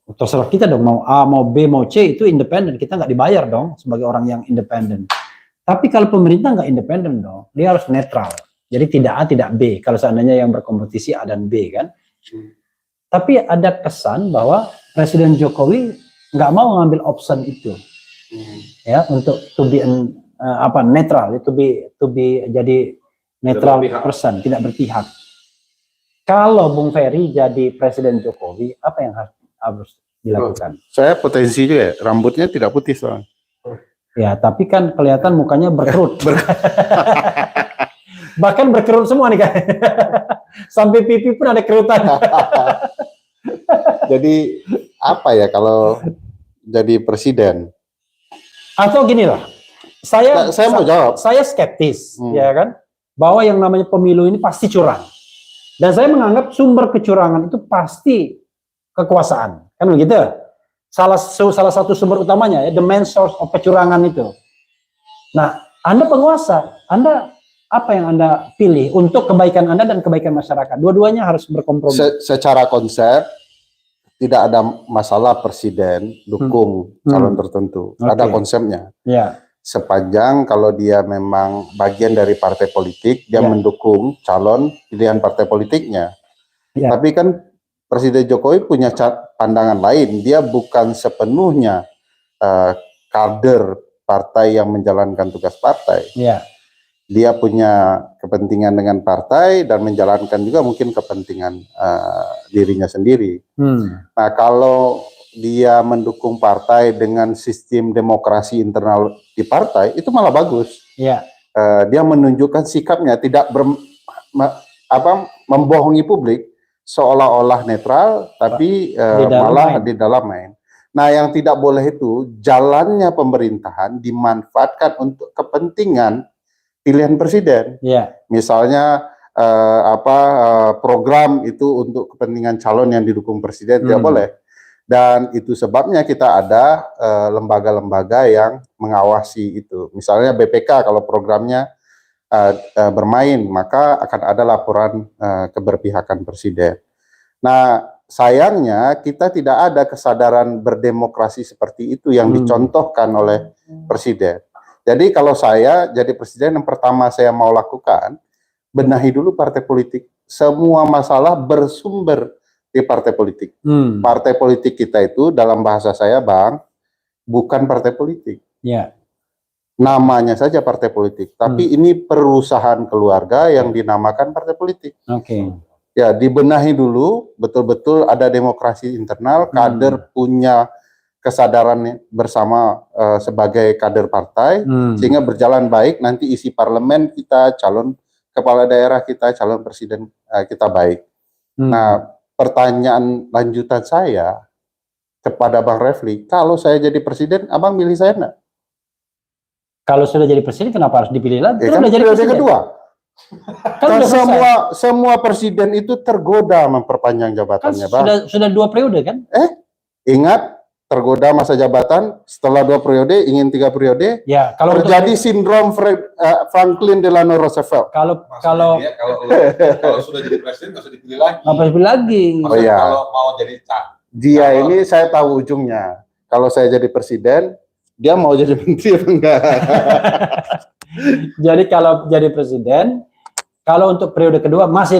Terserah kita dong, mau A, mau B, mau C, itu independen. Kita nggak dibayar dong sebagai orang yang independen. Tapi kalau pemerintah nggak independen dong, dia harus netral. Jadi tidak A, tidak B. Kalau seandainya yang berkompetisi A dan B kan. Tapi ada kesan bahwa Presiden Jokowi nggak mau ngambil option itu, ya, untuk to be netral, to be jadi netral person, tidak berpihak. Kalau Bung Ferry jadi Presiden Jokowi, apa yang harus dilakukan? Saya potensi juga ya, rambutnya tidak putih soalnya. Ya, tapi kan kelihatan mukanya berkerut. Bahkan berkerut semua nih kan. Sampai pipi pun ada kerutan. Jadi apa ya kalau jadi presiden? Atau gini lah, saya mau jawab. Saya skeptis, ya kan, bahwa yang namanya pemilu ini pasti curang. Dan saya menganggap sumber kecurangan itu pasti kekuasaan, kan begitu? Salah satu sumber utamanya ya, the main source of kecurangan itu. Nah, Anda penguasa, Anda apa yang Anda pilih untuk kebaikan Anda dan kebaikan masyarakat? Dua-duanya harus berkompromi. Secara konsep tidak ada masalah presiden dukung calon tertentu. Ada konsepnya. Ya. Sepanjang kalau dia memang bagian dari partai politik, dia mendukung calon pilihan partai politiknya. Ya. Tapi kan Presiden Jokowi punya pandangan lain. Dia bukan sepenuhnya kader partai yang menjalankan tugas partai. Ya. Dia punya kepentingan dengan partai dan menjalankan juga mungkin kepentingan dirinya sendiri. Nah, kalau dia mendukung partai dengan sistem demokrasi internal di partai, itu malah bagus. Ya. Dia menunjukkan sikapnya tidak membohongi publik, seolah-olah netral, tapi malah di dalam main. Nah, yang tidak boleh itu jalannya pemerintahan dimanfaatkan untuk kepentingan pilihan presiden. Ya. Misalnya program itu untuk kepentingan calon yang didukung presiden tidak boleh. Dan itu sebabnya kita ada lembaga-lembaga yang mengawasi itu. Misalnya BPK kalau programnya bermain, maka akan ada laporan keberpihakan presiden. Nah, sayangnya kita tidak ada kesadaran berdemokrasi seperti itu yang dicontohkan oleh presiden. Jadi kalau saya jadi presiden, yang pertama saya mau lakukan, benahi dulu partai politik. Semua masalah bersumber di partai politik. Partai politik kita itu dalam bahasa saya, Bang, bukan partai politik. Ya. Namanya saja partai politik, tapi ini perusahaan keluarga yang dinamakan partai politik. Oke. Ya, dibenahi dulu, betul-betul ada demokrasi internal, kader punya kesadaran bersama sebagai kader partai, sehingga berjalan baik, nanti isi parlemen kita, calon kepala daerah kita, calon presiden kita baik. Nah, pertanyaan lanjutan saya kepada Bang Refli, kalau saya jadi presiden, Abang milih saya enggak? Kalau sudah jadi presiden, kenapa harus dipilih lagi? Kan jadi presiden kedua. Kan semua presiden itu tergoda memperpanjang jabatannya, Bang. Sudah 2 periode kan? Ingat, tergoda masa jabatan, setelah 2 periode, ingin 3 periode, ya, kalau terjadi sindrom Franklin Delano Roosevelt. Kalau sudah jadi presiden nggak usah dipilih lagi. Nggak usah dipilih lagi. Oh iya. Kalau mau jadi dia ini saya tahu ujungnya. Kalau saya jadi presiden, dia mau jadi menteri apa enggak? Jadi kalau jadi presiden, kalau untuk periode kedua masih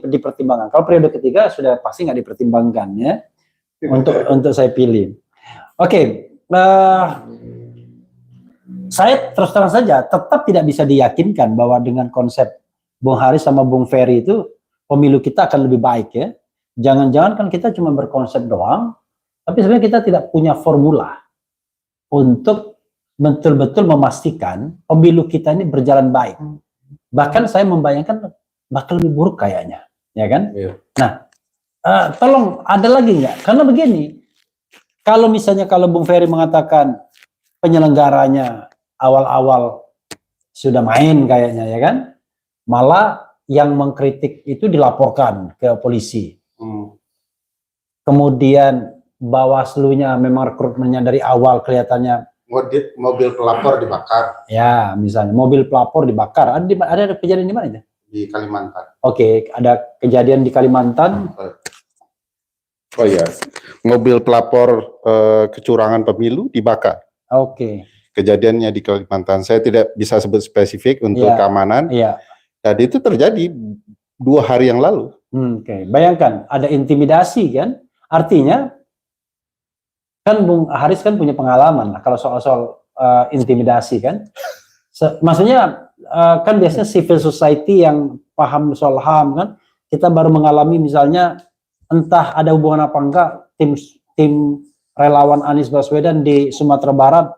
dipertimbangkan. Kalau periode ketiga sudah pasti nggak dipertimbangkan ya. Untuk saya pilih. Oke, saya terus terang saja tetap tidak bisa diyakinkan bahwa dengan konsep Bung Haris sama Bung Ferry itu pemilu kita akan lebih baik ya. Jangan-jangan kan kita cuma berkonsep doang, tapi sebenarnya kita tidak punya formula untuk betul-betul memastikan pemilu kita ini berjalan baik. Bahkan saya membayangkan bakal lebih buruk kayaknya, ya kan? Iya. Nah, tolong ada lagi nggak? Karena begini, kalau misalnya kalau Bung Ferry mengatakan penyelenggaranya awal-awal sudah main kayaknya, ya kan? Malah yang mengkritik itu dilaporkan ke polisi. Kemudian Bawaslu-nya memang rekrutmennya dari awal kelihatannya. Mobil pelapor dibakar Ya, misalnya mobil pelapor dibakar. Ada kejadian di mana itu? di Kalimantan. Oke, ada kejadian di Kalimantan. Oh iya, mobil pelapor kecurangan pemilu dibakar. Oke. Kejadiannya di Kalimantan. Saya tidak bisa sebut spesifik untuk keamanan. Iya. Dan itu terjadi 2 hari yang lalu. Oke. Bayangkan ada intimidasi kan? Artinya kan Bung Haris kan punya pengalaman lah kalau soal-soal intimidasi kan. Maksudnya kan biasanya civil society yang paham soal HAM kan, kita baru mengalami misalnya entah ada hubungan apa enggak, tim relawan Anies Baswedan di Sumatera Barat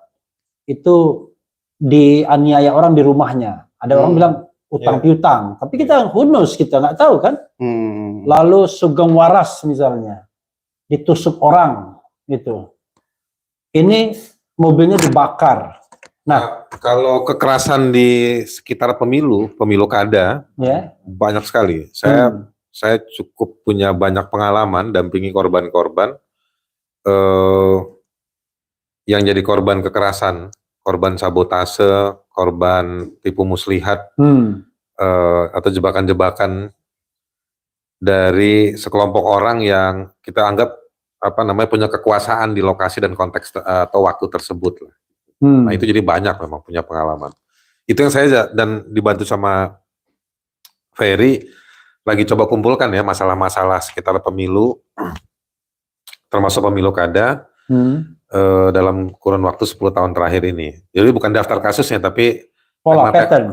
itu dianiaya orang di rumahnya. Ada orang bilang utang piutang, tapi kita who knows, kita nggak tahu kan. Lalu Sugeng Waras misalnya ditusuk orang gitu. Ini mobilnya dibakar. Nah, kalau kekerasan di sekitar pemilu kada, banyak sekali. Saya cukup punya banyak pengalaman dampingi korban-korban yang jadi korban kekerasan, korban sabotase, korban tipu muslihat, atau jebakan-jebakan dari sekelompok orang yang kita anggap punya kekuasaan di lokasi dan konteks atau waktu tersebut. Nah itu jadi banyak memang punya pengalaman. Itu yang saya dan dibantu sama Ferry lagi coba kumpulkan ya masalah-masalah sekitar pemilu, termasuk pemilu kada dalam kurun waktu 10 tahun terakhir ini. Jadi bukan daftar kasusnya tapi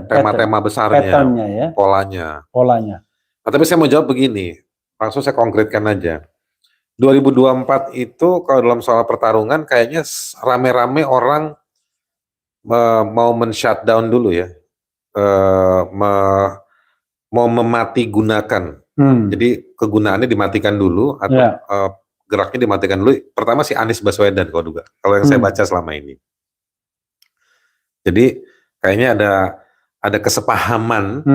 tema-tema besarnya, ya? polanya. Nah, tapi saya mau jawab begini, langsung saya konkretkan aja. 2024 itu kalau dalam soal pertarungan kayaknya rame-rame orang mau men-shutdown dulu ya, mau memati gunakan. Jadi kegunaannya dimatikan dulu atau geraknya dimatikan dulu. Pertama si Anies Baswedan kalau yang saya baca selama ini. Jadi kayaknya ada kesepahaman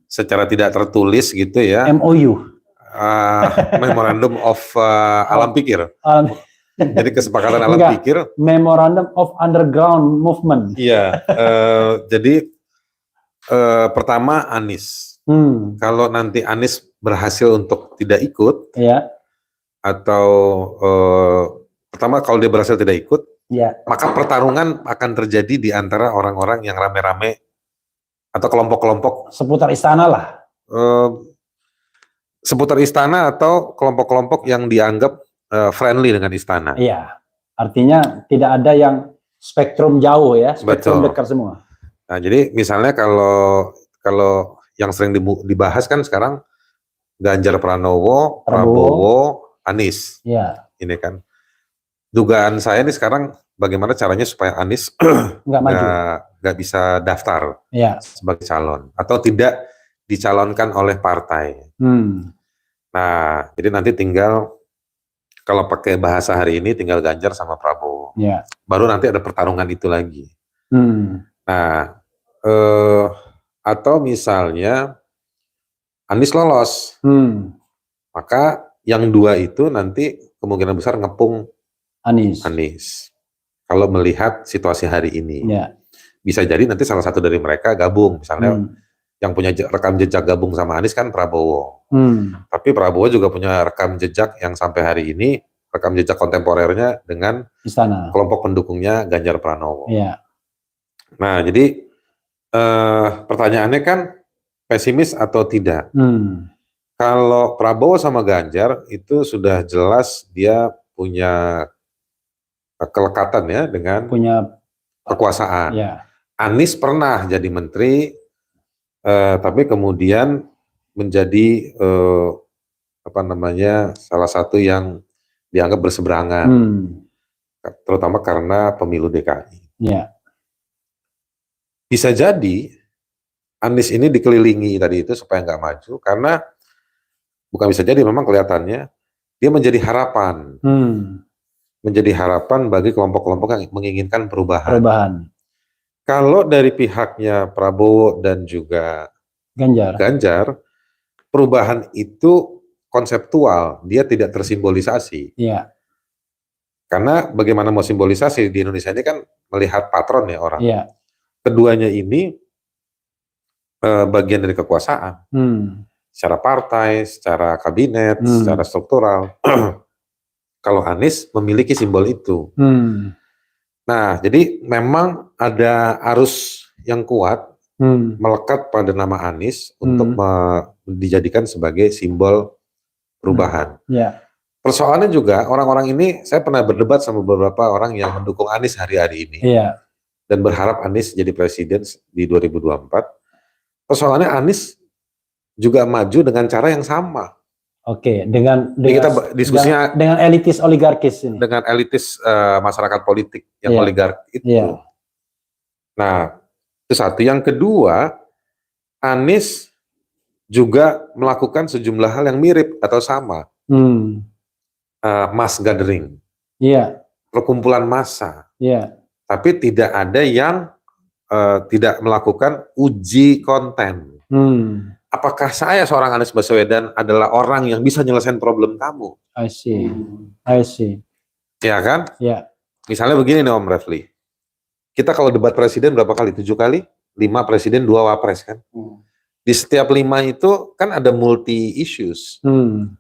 secara tidak tertulis gitu ya. MOU. Memorandum of alam pikir. Jadi kesepakatan alam pikir. Memorandum of Underground Movement. Iya. Jadi pertama Anies. Kalau nanti Anies berhasil untuk tidak ikut, atau pertama kalau dia berhasil tidak ikut, maka pertarungan akan terjadi di antara orang-orang yang rame-rame atau kelompok-kelompok seputar istana lah. Seputar istana atau kelompok-kelompok yang dianggap friendly dengan istana. Iya, artinya tidak ada yang spektrum jauh ya, spektrum dekat semua. Nah, jadi misalnya kalau yang sering dibahas kan sekarang Ganjar Pranowo, Prabowo, Anies. Iya. Ini kan dugaan saya nih sekarang bagaimana caranya supaya Anies nggak bisa daftar sebagai calon atau tidak dicalonkan oleh partai. Nah, jadi nanti tinggal kalau pakai bahasa hari ini tinggal Ganjar sama Prabowo. Baru nanti ada pertarungan itu lagi. Nah, atau misalnya Anies lolos, maka yang 2 itu nanti kemungkinan besar ngepung Anies. Kalau melihat situasi hari ini, bisa jadi nanti salah satu dari mereka gabung, misalnya yang punya rekam jejak gabung sama Anies kan Prabowo. Tapi Prabowo juga punya rekam jejak yang sampai hari ini, rekam jejak kontemporernya dengan kelompok pendukungnya Ganjar Pranowo. Nah, jadi pertanyaannya kan pesimis atau tidak? Kalau Prabowo sama Ganjar itu sudah jelas dia punya kelekatan ya dengan kekuasaan. Anies pernah jadi menteri, tapi kemudian menjadi salah satu yang dianggap berseberangan, terutama karena pemilu DKI. Bisa jadi Anies ini dikelilingi tadi itu supaya nggak maju, karena bukan bisa jadi, memang kelihatannya dia menjadi harapan, menjadi harapan bagi kelompok-kelompok yang menginginkan perubahan. Kalau dari pihaknya Prabowo dan juga Ganjar, perubahan itu konseptual, dia tidak tersimbolisasi. Karena bagaimana mau simbolisasi di Indonesia ini kan melihat patron ya orang. Iya. Keduanya ini bagian dari kekuasaan. Secara partai, secara kabinet, secara struktural. Kalau Anies memiliki simbol itu. Nah, jadi memang ada arus yang kuat melekat pada nama Anies untuk dijadikan sebagai simbol perubahan. Persoalannya juga orang-orang ini, saya pernah berdebat sama beberapa orang yang mendukung Anies hari-hari ini dan berharap Anies jadi presiden di 2024. Persoalannya Anies juga maju dengan cara yang sama. Oke, dengan kita diskusinya dengan elitis oligarkis ini. Dengan elitis masyarakat politik yang oligark itu. Nah, itu satu. Yang kedua, Anies juga melakukan sejumlah hal yang mirip atau sama. Mass gathering. Perkumpulan massa. Tapi tidak ada yang tidak melakukan uji konten. Apakah saya seorang Anies Baswedan adalah orang yang bisa nyelesain problem kamu? I see. Ya kan? Misalnya begini nih Om Refli. Kita kalau debat presiden berapa kali? 7 kali? 5 presiden, 2 wapres kan? Di setiap 5 itu kan ada multi issues.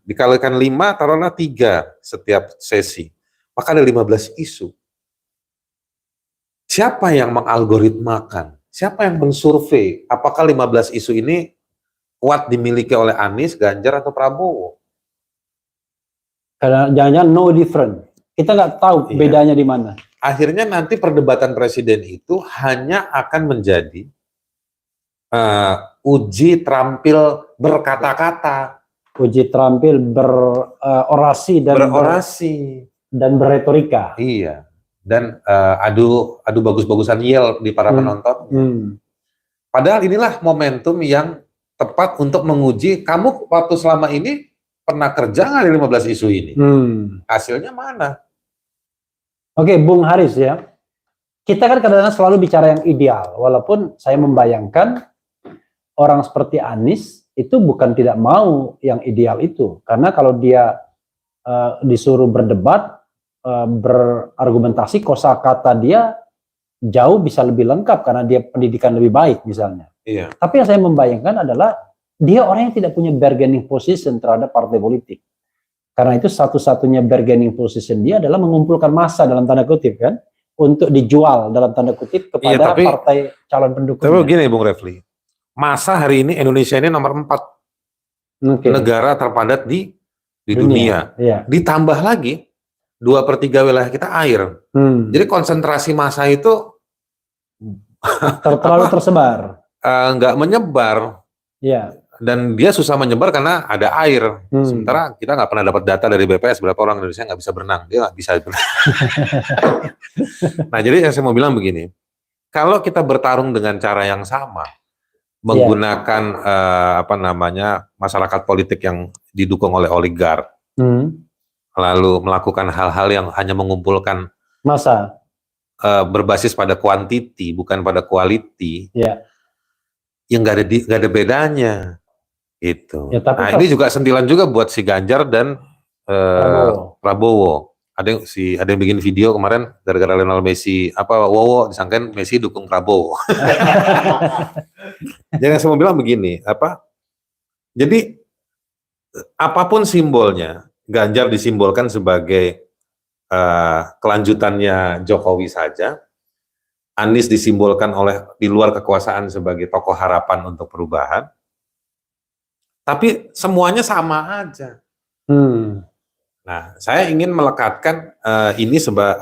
Dikalikan 5, taruhlah 3 setiap sesi. Maka ada 15 isu. Siapa yang mengalgoritmakan? Siapa yang mensurvei? Apakah 15 isu ini kuat dimiliki oleh Anies, Ganjar, atau Prabowo? Karena jangan-jangan no different. Kita nggak tahu bedanya di mana. Akhirnya nanti perdebatan presiden itu hanya akan menjadi uji terampil berkata-kata. Uji terampil berorasi dan berretorika. Iya. Dan adu bagus-bagusan yel di para penonton. Padahal inilah momentum yang tepat untuk menguji kamu waktu selama ini pernah kerja nggak di 15 isu ini? Hasilnya mana? Oke, Bung Haris ya. Kita kan kadang-kadang selalu bicara yang ideal, walaupun saya membayangkan orang seperti Anies itu bukan tidak mau yang ideal itu, karena kalau dia disuruh berdebat, berargumentasi, kosakata dia jauh bisa lebih lengkap karena dia pendidikan lebih baik misalnya. Tapi yang saya membayangkan adalah dia orang yang tidak punya bargaining position terhadap partai politik. Karena itu satu-satunya bargaining position dia adalah mengumpulkan massa dalam tanda kutip kan, untuk dijual dalam tanda kutip kepada partai calon pendukung. Tapi begini Bung Refli, massa hari ini Indonesia ini nomor 4 negara terpadat di dunia. Ditambah lagi 2/3 wilayah kita air. Jadi konsentrasi massa itu terlalu tersebar. Nggak menyebar. Dan dia susah menyebar karena ada air. Sementara kita nggak pernah dapat data dari BPS berapa orang Indonesia nggak bisa berenang. Dia nggak bisa berenang. Nah, jadi yang saya mau bilang begini, kalau kita bertarung dengan cara yang sama, menggunakan masyarakat politik yang didukung oleh oligark, lalu melakukan hal-hal yang hanya mengumpulkan massa, berbasis pada quantity bukan pada quality, yang nggak ada bedanya. Itu. Nah ini juga sentilan juga buat si Ganjar dan Prabowo. Ada yang bikin video kemarin gara-gara Lionel Messi Wowo disangkain Messi dukung Prabowo. Jangan saya mau bilang begini, jadi apapun simbolnya, Ganjar disimbolkan sebagai kelanjutannya Jokowi saja, Anies disimbolkan di luar kekuasaan sebagai tokoh harapan untuk perubahan. Tapi semuanya sama aja. Nah, saya ingin melekatkan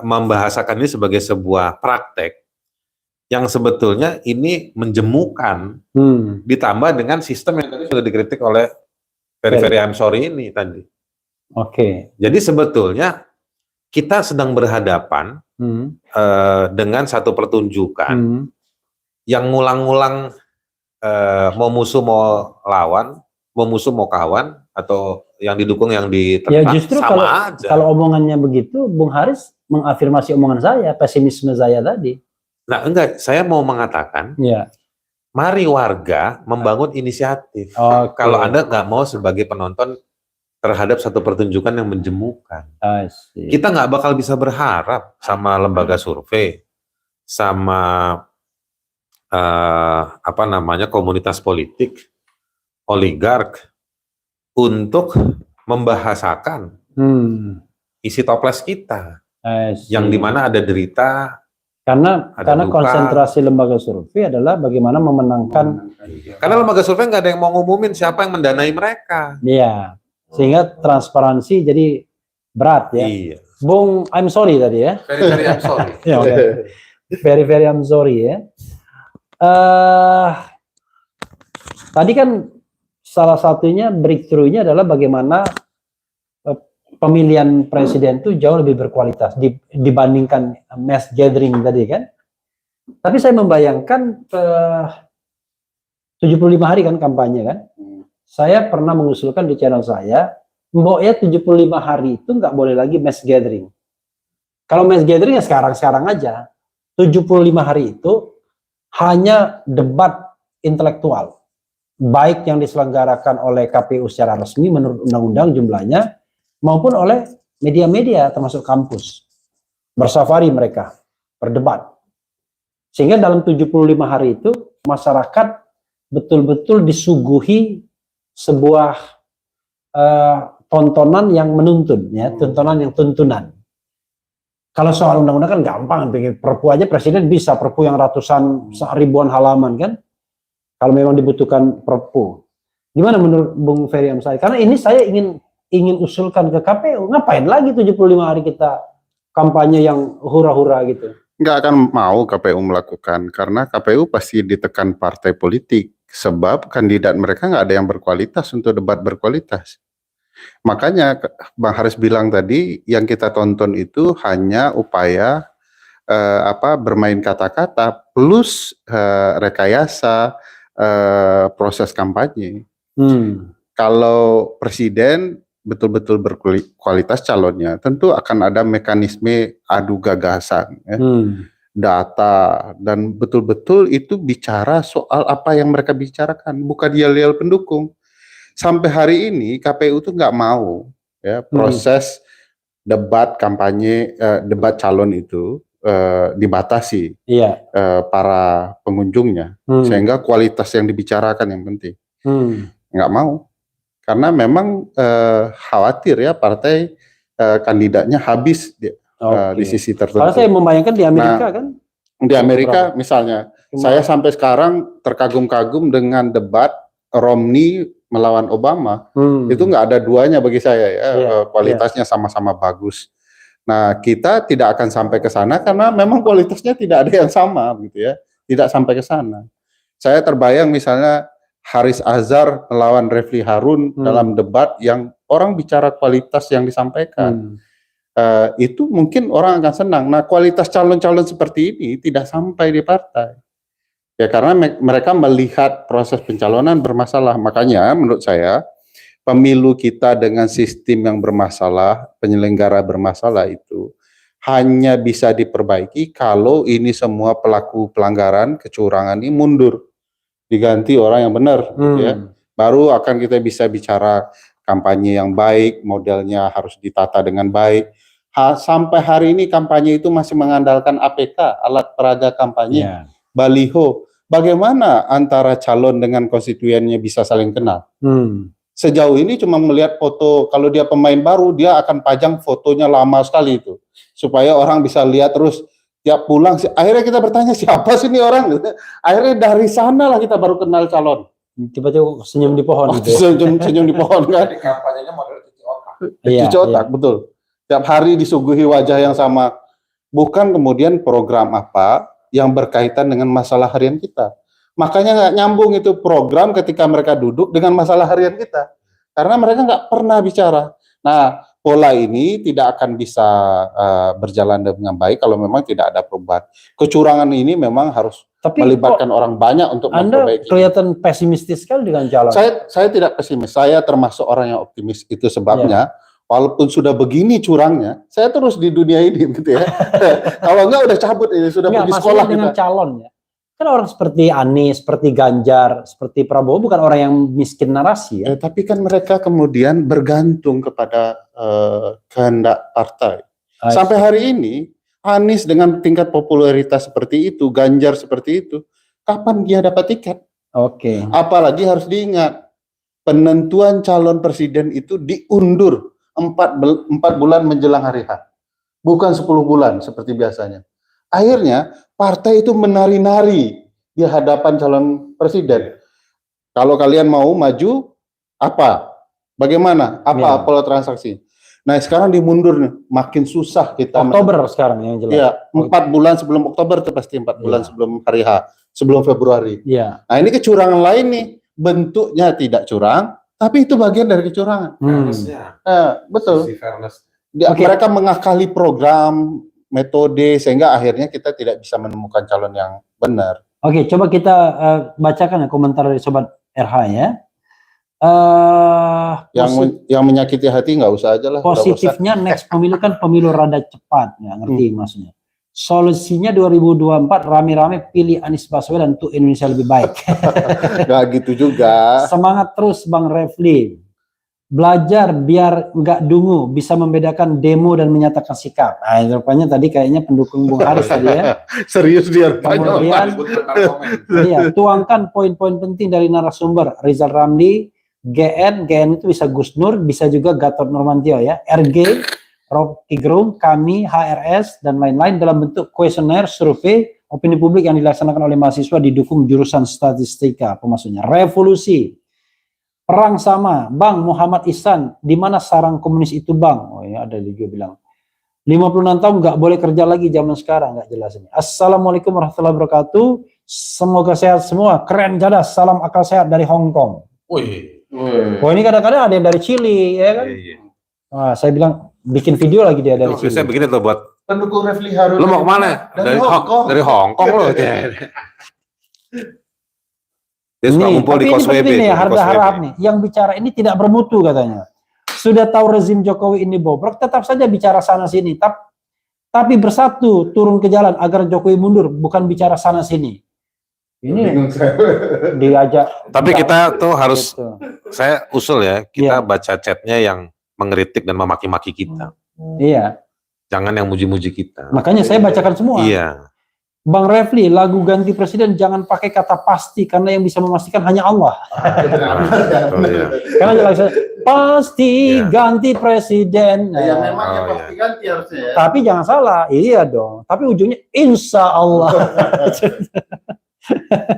membahasakan ini sebagai sebuah praktek yang sebetulnya ini menjemukan, ditambah dengan sistem yang tadi sudah dikritik oleh Ferry Amsori ini tadi. Jadi sebetulnya kita sedang berhadapan dengan satu pertunjukan yang ngulang-ngulang mau musuh mau lawan, mau musuh mau kawan, atau yang didukung yang diterkam, justru sama aja. Kalau omongannya begitu, Bung Haris mengafirmasi omongan saya, pesimisme saya tadi. Nah enggak, saya mau mengatakan, mari warga membangun inisiatif. Kalau Anda nggak mau sebagai penonton terhadap satu pertunjukan yang menjemukan. I see. Kita nggak bakal bisa berharap sama lembaga survei, sama komunitas politik, oligark, untuk membahasakan isi toples kita, yang dimana ada derita. Karena duka. Konsentrasi lembaga survei adalah bagaimana memenangkan. Karena lembaga survei nggak ada yang mau ngumumin siapa yang mendanai mereka. Iya, sehingga transparansi jadi berat ya. Iya. Bung, I'm sorry tadi ya. Very I'm sorry. Ya, okay. Very I'm sorry ya. Tadi kan salah satunya breakthrough-nya adalah bagaimana pemilihan presiden itu jauh lebih berkualitas dibandingkan mass gathering tadi kan. Tapi saya membayangkan 75 hari kan kampanye kan. Saya pernah mengusulkan di channel saya, mbok ya 75 hari itu nggak boleh lagi mass gathering. Kalau mass gathering ya sekarang aja. 75 hari itu hanya debat intelektual. Baik yang diselenggarakan oleh KPU secara resmi menurut undang-undang jumlahnya, maupun oleh media-media termasuk kampus. Bersafari mereka, berdebat. Sehingga dalam 75 hari itu masyarakat betul-betul disuguhi sebuah tontonan yang menuntun, ya, tontonan yang tuntunan. Kalau soal undang-undang kan gampang, perpu aja presiden bisa, perpu yang ratusan ribuan halaman kan. Kalau memang dibutuhkan perpu. Gimana menurut Bung Ferry Amsari? Karena ini saya ingin usulkan ke KPU, ngapain lagi 75 hari kita kampanye yang hura-hura gitu? Nggak akan mau KPU melakukan, karena KPU pasti ditekan partai politik, sebab kandidat mereka nggak ada yang berkualitas untuk debat berkualitas. Makanya Bang Haris bilang tadi, yang kita tonton itu hanya upaya bermain kata-kata plus rekayasa proses kampanye. Kalau presiden betul-betul berkualitas calonnya, tentu akan ada mekanisme adu gagasan, ya, data, dan betul-betul itu bicara soal apa yang mereka bicarakan, bukan yel-yel pendukung. Sampai hari ini KPU tuh nggak mau ya proses debat kampanye, debat calon itu dibatasi para pengunjungnya, sehingga kualitas yang dibicarakan yang penting. Nggak mau. Karena memang khawatir ya partai kandidatnya habis di sisi tertentu. Kalau saya membayangkan di Amerika kan? Di Amerika misalnya, saya sampai sekarang terkagum-kagum dengan debat Romney melawan Obama. Itu nggak ada duanya bagi saya ya, kualitasnya sama-sama bagus. Nah, kita tidak akan sampai ke sana karena memang kualitasnya tidak ada yang sama gitu ya, tidak sampai ke sana. Saya terbayang misalnya Haris Azhar melawan Refli Harun dalam debat yang orang bicara kualitas yang disampaikan. Itu mungkin orang akan senang. Nah, kualitas calon-calon seperti ini tidak sampai di partai. Ya, karena mereka melihat proses pencalonan bermasalah. Makanya menurut saya pemilu kita dengan sistem yang bermasalah, penyelenggara bermasalah itu hanya bisa diperbaiki kalau ini semua pelaku pelanggaran, kecurangan ini mundur. Diganti orang yang benar, ya. Baru akan kita bisa bicara kampanye yang baik, modelnya harus ditata dengan baik. Sampai hari ini kampanye itu masih mengandalkan APK, alat peraga kampanye, baliho. Bagaimana antara calon dengan konstituennya bisa saling kenal? Sejauh ini cuma melihat foto, kalau dia pemain baru, dia akan pajang fotonya lama sekali itu, supaya orang bisa lihat terus. Tiap pulang, akhirnya kita bertanya siapa sih ini orang? Akhirnya dari sana lah kita baru kenal calon. Tiba-tiba senyum di pohon gitu. Senyum di pohon kan? Jadi kampanyenya model cuci otak. Cuci otak, betul. Tiap hari disuguhi wajah yang sama. Bukan kemudian program apa yang berkaitan dengan masalah harian kita. Makanya nggak nyambung itu program ketika mereka duduk dengan masalah harian kita. Karena mereka nggak pernah bicara. Nah, pola ini tidak akan bisa berjalan dengan baik kalau memang tidak ada perubahan. Kecurangan ini memang harus melibatkan orang banyak untuk memperbaiki. Anda kelihatan pesimistis sekali dengan jalan. Saya tidak pesimis. Saya termasuk orang yang optimis. Itu sebabnya walaupun sudah begini curangnya, saya terus di dunia ini gitu ya. Kalau enggak udah cabut ini, sudah pergi sekolah dengan calon ya. Kan orang seperti Anies, seperti Ganjar, seperti Prabowo bukan orang yang miskin narasi ya. Tapi kan mereka kemudian bergantung kepada kehendak partai. Sampai hari ini, Anies dengan tingkat popularitas seperti itu, Ganjar seperti itu, kapan dia dapat tiket? Oke. Apalagi harus diingat, penentuan calon presiden itu diundur 4 bulan menjelang hari H. Bukan 10 bulan seperti biasanya. Akhirnya partai itu menari-nari di hadapan calon presiden. Kalau kalian mau maju, apa? Bagaimana? Apa pola transaksi? Nah sekarang dimundur nih, makin susah kita. Oktober sekarang yang jelas. Iya, 4 bulan sebelum Oktober itu pasti 4 bulan sebelum hari H, sebelum Februari. Iya. Nah ini kecurangan lain nih, bentuknya tidak curang, tapi itu bagian dari kecurangan. Betul. Mereka mengakali program, metode, sehingga akhirnya kita tidak bisa menemukan calon yang benar. Oke, coba kita bacakan ya komentar dari Sobat RH ya. Yang menyakiti hati nggak usah aja lah. Positifnya next pemilu kan pemilu rada cepat, ya ngerti maksudnya. Solusinya 2024 rame-rame pilih Anies Baswedan untuk Indonesia lebih baik. Nggak gitu juga. Semangat terus Bang Refli. Belajar biar nggak dungu, bisa membedakan demo dan menyatakan sikap. Nah, rupanya tadi kayaknya pendukung Bung Haris tadi ya. Serius dia. Kemudian, iya, tuangkan poin-poin penting dari narasumber. Rizal Ramli, GN itu bisa Gus Nur, bisa juga Gatot Nurmantio ya. RG, Rocky Gerung, kami, HRS, dan lain-lain dalam bentuk kuesioner, survei, opini publik yang dilaksanakan oleh mahasiswa didukung jurusan statistika. Maksudnya revolusi. Perang sama, Bang Muhammad Ihsan, di mana sarang komunis itu Bang? Oh ya, ada juga bilang. 56 tahun nggak boleh kerja lagi zaman sekarang, nggak jelas ini. Assalamualaikum warahmatullahi wabarakatuh. Semoga sehat semua. Keren gadas. Salam akal sehat dari Hong Kong. Wih. Oh ini kadang-kadang ada yang dari Chili, ya kan? Wah, saya bilang bikin video lagi dia dari Chili. Saya bikin itu buat pendukung Refli Harun. Lu mau kemana? Dari Hong Kong. Dari Hong Kong lo. Dia suka ngumpul di Kos WB. Ini harga harap nih. Yang bicara ini tidak bermutu katanya. Sudah tahu rezim Jokowi ini bobrok, tetap saja bicara sana sini. Tapi bersatu turun ke jalan agar Jokowi mundur, bukan bicara sana sini. Ini diajak. Tapi kita tuh harus, gitu. Saya usul ya, kita baca chatnya yang mengkritik dan memaki-maki kita. Iya. Jangan yang muji-muji kita. Makanya saya bacakan semua. Iya. Bang Refli, lagu ganti presiden jangan pakai kata pasti karena yang bisa memastikan hanya Allah. Karena jelas pasti ganti presiden. Ya memang pasti ganti harusnya ya. Tapi jangan salah, iya dong. Tapi ujungnya insya Allah.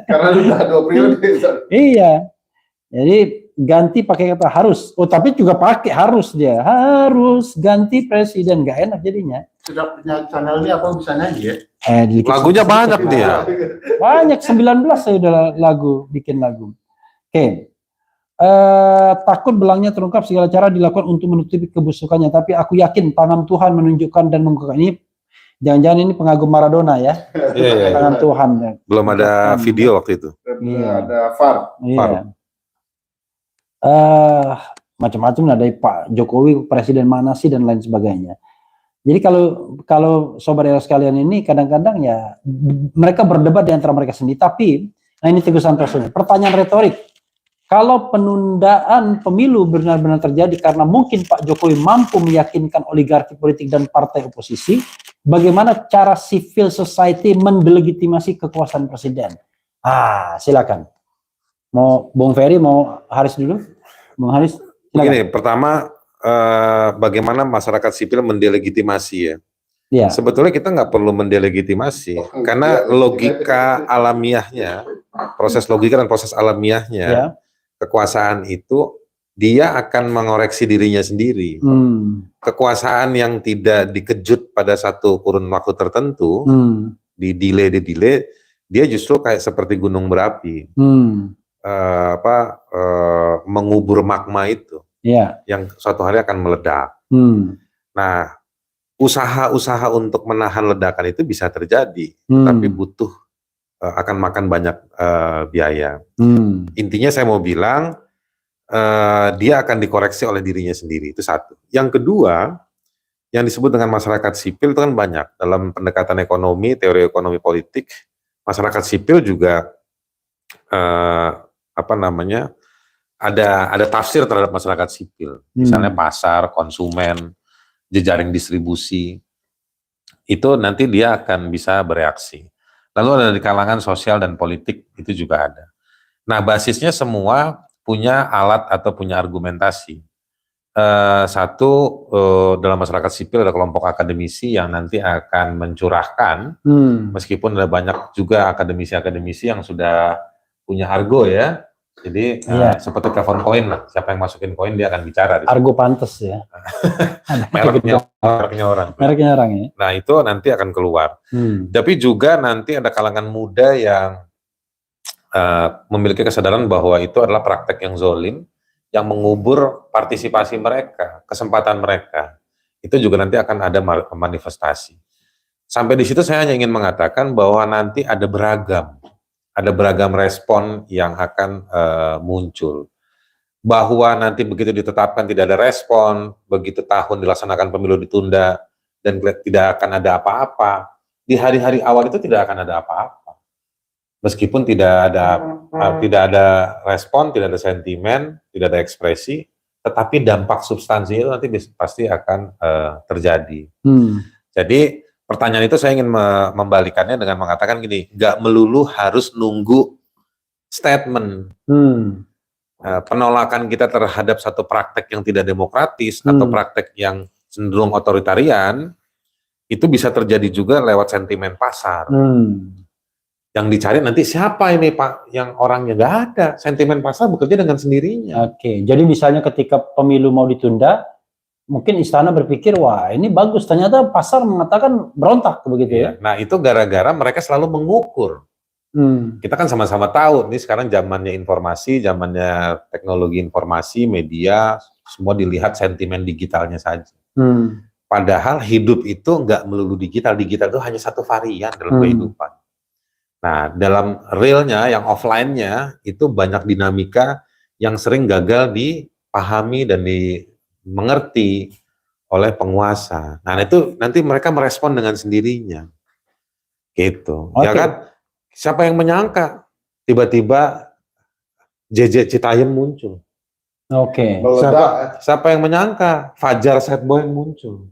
Karena sudah 2 periode. Iya. Jadi ganti pakai kata harus. Oh tapi juga pakai harus dia. Harus ganti presiden, nggak enak jadinya. Sudah punya channel ini apa bisa nyanyi ya? Lagunya banyak dia. Banyak, 19 saya udah bikin lagu. Oke. Takut belangnya terungkap, segala cara dilakukan untuk menutupi kebusukannya. Tapi aku yakin tangan Tuhan menunjukkan dan membuka ini. Jangan-jangan ini pengagum Maradona ya. Tangan Tuhan. Ya. Belum ada video waktu itu. Iya. Ada VAR. Iya. Macam-macam lah dari Pak Jokowi, presiden mana sih dan lain sebagainya. Jadi kalau sobat era sekalian ini kadang-kadang ya mereka berdebat di antara mereka sendiri. Tapi, nah ini Teguh Santoso. Pertanyaan retorik. Kalau penundaan pemilu benar-benar terjadi karena mungkin Pak Jokowi mampu meyakinkan oligarki politik dan partai oposisi, bagaimana cara civil society mendelegitimasi kekuasaan presiden? Silakan. Mau Bung Ferry, mau Haris dulu? Bung Haris, silakan. Begini, pertama bagaimana masyarakat sipil mendelegitimasi ya. Ya. Sebetulnya kita nggak perlu mendelegitimasi karena logika alamiahnya, proses logika dan proses alamiahnya, kekuasaan itu dia akan mengoreksi dirinya sendiri. Kekuasaan yang tidak dikejut pada satu kurun waktu tertentu, di-delay, dia justru kayak seperti gunung berapi, mengubur magma itu. Yang suatu hari akan meledak. Nah, usaha-usaha untuk menahan ledakan itu bisa terjadi, tapi butuh akan makan banyak biaya. Intinya saya mau bilang dia akan dikoreksi oleh dirinya sendiri, itu satu. Yang kedua, yang disebut dengan masyarakat sipil itu kan banyak dalam pendekatan ekonomi, teori ekonomi politik. masyarakat sipil juga apa namanya, ada tafsir terhadap masyarakat sipil. Misalnya pasar, konsumen, jejaring distribusi, itu nanti dia akan bisa bereaksi. Lalu ada di kalangan sosial dan politik, itu juga ada. Nah, basisnya semua punya alat atau punya argumentasi. Satu, dalam masyarakat sipil ada kelompok akademisi yang nanti akan mencurahkan, meskipun ada banyak juga akademisi-akademisi yang sudah punya argo ya. Jadi seperti telepon koin lah, siapa yang masukin koin dia akan bicara. Argo pantes ya. Mereknya orang. Mereknya orang ya. Nah itu nanti akan keluar. Tapi juga nanti ada kalangan muda yang memiliki kesadaran bahwa itu adalah praktek yang zolim, yang mengubur partisipasi mereka, kesempatan mereka. Itu juga nanti akan ada manifestasi. Sampai di situ saya hanya ingin mengatakan bahwa nanti ada beragam respon yang akan muncul. Bahwa nanti begitu ditetapkan tidak ada respon, begitu tahun dilaksanakan pemilu ditunda, dan tidak akan ada apa-apa, di hari-hari awal itu tidak akan ada apa-apa. Meskipun tidak ada respon, tidak ada sentimen, tidak ada ekspresi, tetapi dampak substansi itu nanti pasti akan terjadi. Jadi pertanyaan itu saya ingin membalikannya dengan mengatakan gini, nggak melulu harus nunggu statement. Penolakan kita terhadap satu praktek yang tidak demokratis atau praktek yang cenderung otoritarian, itu bisa terjadi juga lewat sentimen pasar. Yang dicari nanti siapa ini Pak, yang orangnya nggak ada. Sentimen pasar bekerja dengan sendirinya. Oke, jadi misalnya ketika pemilu mau ditunda, mungkin istana berpikir, wah ini bagus, ternyata pasar mengatakan berontak begitu ya. Nah itu gara-gara mereka selalu mengukur. Kita kan sama-sama tahu, nih sekarang zamannya informasi, zamannya teknologi informasi, media, semua dilihat sentimen digitalnya saja. Padahal hidup itu nggak melulu digital itu hanya satu varian dalam kehidupan. Nah dalam realnya, yang offline-nya, itu banyak dinamika yang sering gagal dipahami dan dimengerti oleh penguasa. Nah itu nanti mereka merespon dengan sendirinya. Gitu, ya kan? Siapa yang menyangka tiba-tiba JJ Citayam muncul? Siapa yang menyangka Fajar Sad Boy muncul?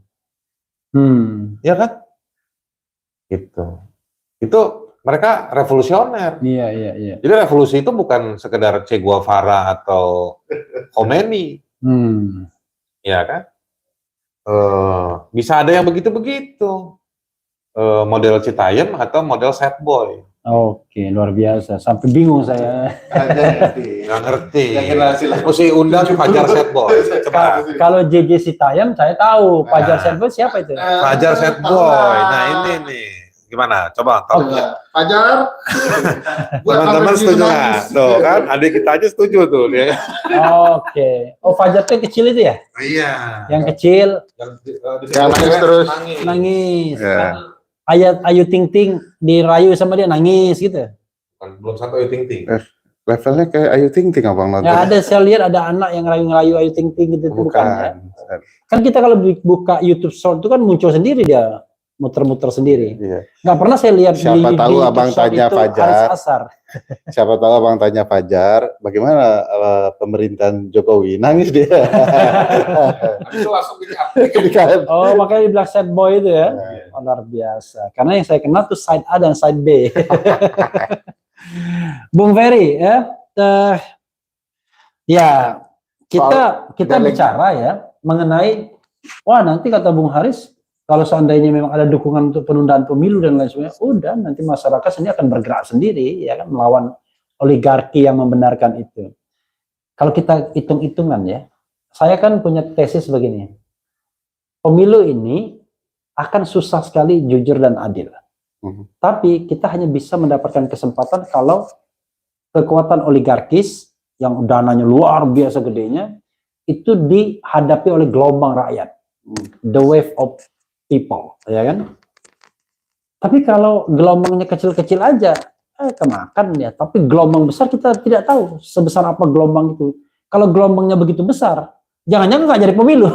Ya kan? Itu mereka revolusioner. Iya. Jadi revolusi itu bukan sekedar Che Guevara atau Khomeini. Ya kan? Bisa ada yang begitu-begitu. Model Citayam atau model Sad Boy. Oke, luar biasa. Sampai bingung saya. Nggak ngerti. Mesti undang Fajar Sad Boy. Kalau JJ Citayam saya tahu. Fajar Sad Boy siapa itu? Fajar Sad Boy. Nah ini nih. Gimana? Coba tolong. Fajar. Teman-teman setuju nggak? Tuh kan, adik kita aja setuju tuh dia. Oke. Oh Fajar tuh yang kecil itu ya? Iya. Yang kecil. Yang nangis terus. Nangis. Ayu Ting Ting dirayu sama dia nangis gitu. Belum sampai Ayu Ting Ting. Levelnya kayak Ayu Ting Ting abang nonton. Ya ada, saya lihat ada anak yang ngerayu Ayu Ting Ting gitu. Bukan. Ya? Kan kita kalau buka YouTube Short itu kan muncul sendiri dia. Muter-muter sendiri. Nggak pernah saya lihat. Siapa tahu abang tanya Fajar. Siapa tahu abang tanya Fajar, bagaimana pemerintahan Jokowi? Nangis dia. Itu langsung Oh makanya dibilang sad boy itu ya. Luar biasa. Karena yang saya kenal tuh side A dan side B. Bung Ferry ya. Kita bicara ya mengenai nanti kata Bung Haris, kalau seandainya memang ada dukungan untuk penundaan pemilu dan lain sebagainya, udah nanti masyarakat sendiri akan bergerak sendiri, ya kan, melawan oligarki yang membenarkan itu. Kalau kita hitung-hitungan ya, saya kan punya tesis begini, pemilu ini akan susah sekali jujur dan adil. Tapi kita hanya bisa mendapatkan kesempatan kalau kekuatan oligarkis yang dananya luar biasa gedenya, itu dihadapi oleh gelombang rakyat. The wave of people, ya kan? Tapi kalau gelombangnya kecil-kecil aja, kemakan ya. Tapi gelombang besar kita tidak tahu sebesar apa gelombang itu. Kalau gelombangnya begitu besar, jangan-jangan nggak jadi pemilu.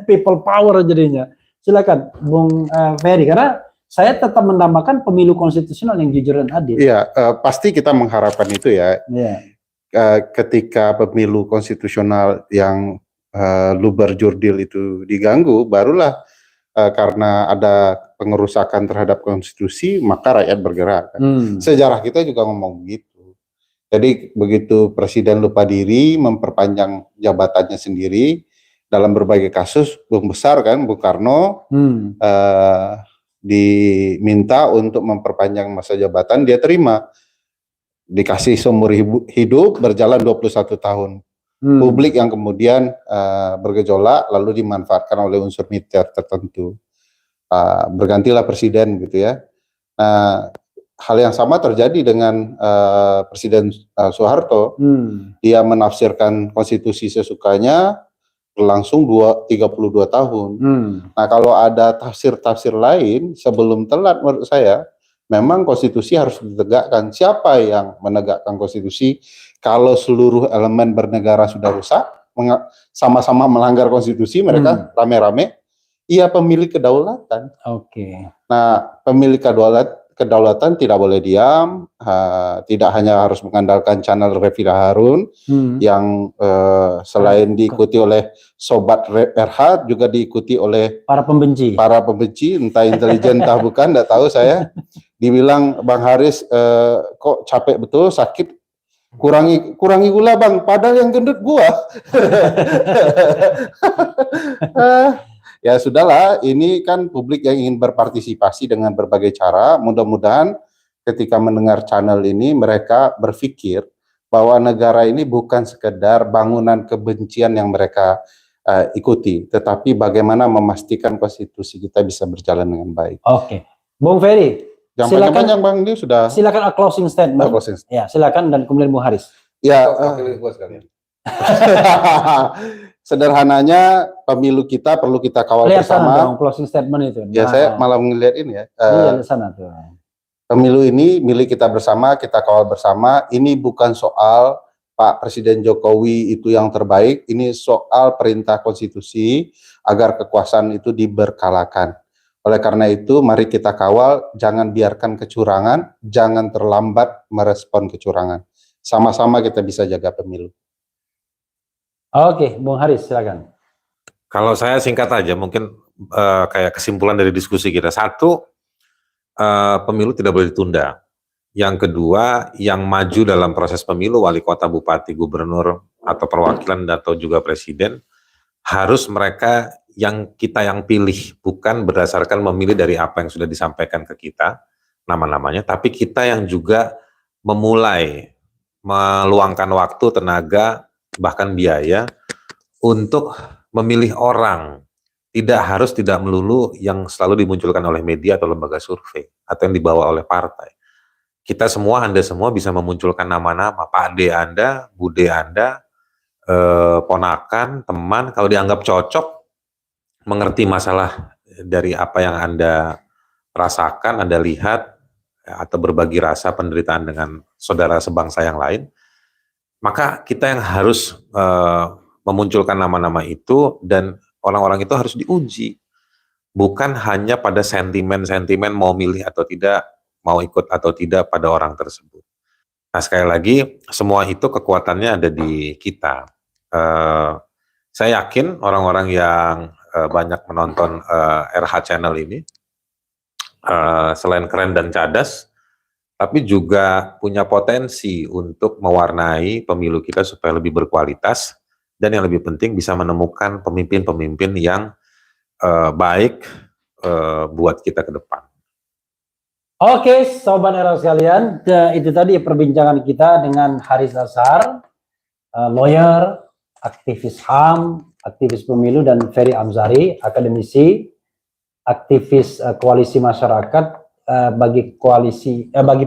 People power jadinya. Silakan, Bung Ferry, karena saya tetap menambahkan pemilu konstitusional yang jujur dan adil. Iya, pasti kita mengharapkan itu ya. Iya. Ketika pemilu konstitusional yang luber jurdil itu diganggu, barulah karena ada pengerusakan terhadap konstitusi, maka rakyat bergerak. Sejarah kita juga ngomong begitu. Jadi begitu presiden lupa diri, memperpanjang jabatannya sendiri dalam berbagai kasus, Bung Besar kan, Bung Karno diminta untuk memperpanjang masa jabatan, dia terima. Dikasih seumur hidup, berjalan 21 tahun. Publik yang kemudian bergejolak lalu dimanfaatkan oleh unsur militer tertentu. Bergantilah presiden gitu ya. Nah, hal yang sama terjadi dengan Presiden Soeharto. Dia menafsirkan konstitusi sesukanya, berlangsung 32 tahun. Nah, kalau ada tafsir-tafsir lain sebelum telat menurut saya, memang konstitusi harus ditegakkan. Siapa yang menegakkan konstitusi kalau seluruh elemen bernegara sudah rusak, sama-sama melanggar konstitusi, mereka rame-rame, ia pemilik kedaulatan. Nah, pemilik kedaulatan tidak boleh diam, tidak hanya harus mengandalkan channel Revila Harun, yang selain diikuti oleh Sobat RH, juga diikuti oleh para pembenci, entah intelijen entah bukan, tidak tahu saya. Dibilang Bang Haris kok capek betul, sakit, kurangi gula Bang, padahal yang gendut gua. Ya sudahlah, ini kan publik yang ingin berpartisipasi dengan berbagai cara. Mudah-mudahan ketika mendengar channel ini mereka berpikir bahwa negara ini bukan sekedar bangunan kebencian yang mereka ikuti, tetapi bagaimana memastikan konstitusi kita bisa berjalan dengan baik. Bung Ferry, Silakan Bang, ini sudah. Silakan a closing statement. Ya, silakan, dan kemudian Bung Haris. Ya, sederhananya pemilu kita perlu kita kawal bersama. Dong, closing statement itu. Ya, saya malah ngeliat ini ya. Iya, sana tuh. Pemilu ini milik kita bersama, kita kawal bersama. Ini bukan soal Pak Presiden Jokowi itu yang terbaik, ini soal perintah konstitusi agar kekuasaan itu diberkalakan. Oleh karena itu, mari kita kawal, jangan biarkan kecurangan, jangan terlambat merespon kecurangan. Sama-sama kita bisa jaga pemilu. Bung Haris, silakan. Kalau saya singkat aja, mungkin kayak kesimpulan dari diskusi kita. Satu, pemilu tidak boleh ditunda. Yang kedua, yang maju dalam proses pemilu, wali kota, bupati, gubernur, atau perwakilan, atau juga presiden, harus mereka yang kita yang pilih, bukan berdasarkan memilih dari apa yang sudah disampaikan ke kita, nama-namanya, tapi kita yang juga memulai, meluangkan waktu, tenaga, bahkan biaya, untuk memilih orang. Tidak melulu yang selalu dimunculkan oleh media atau lembaga survei, atau yang dibawa oleh partai. Kita semua, Anda semua bisa memunculkan nama-nama, Pak D Anda, Bude Anda, ponakan, teman, kalau dianggap cocok, mengerti masalah dari apa yang Anda rasakan, Anda lihat, atau berbagi rasa penderitaan dengan saudara sebangsa yang lain, maka kita yang harus memunculkan nama-nama itu, dan orang-orang itu harus diuji. Bukan hanya pada sentimen-sentimen mau milih atau tidak, mau ikut atau tidak pada orang tersebut. Nah, sekali lagi, semua itu kekuatannya ada di kita. Saya yakin orang-orang yang banyak menonton RH Channel ini, selain keren dan cadas, tapi juga punya potensi untuk mewarnai pemilu kita supaya lebih berkualitas, dan yang lebih penting bisa menemukan pemimpin-pemimpin yang baik buat kita ke depan. Sobat era sekalian, itu tadi perbincangan kita dengan Haris Azhar, lawyer, aktivis HAM, aktivis pemilu, dan Ferry Amsari, akademisi, aktivis koalisi masyarakat bagi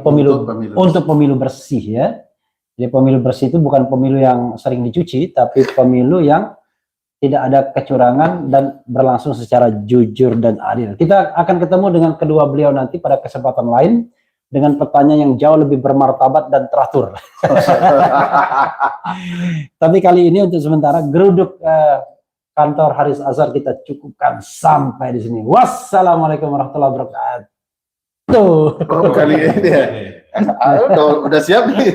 pemilu untuk pemilu bersih ya. Jadi pemilu bersih itu bukan pemilu yang sering dicuci, tapi pemilu yang tidak ada kecurangan dan berlangsung secara jujur dan adil. Kita akan ketemu dengan kedua beliau nanti pada kesempatan lain dengan pertanyaan yang jauh lebih bermartabat dan teratur. Tapi kali ini untuk sementara geruduk kantor Haris Azhar kita cukupkan sampai di sini. Wassalamualaikum warahmatullahi wabarakatuh. Tuh. Oh, bukan ini ya. Udah siap nih.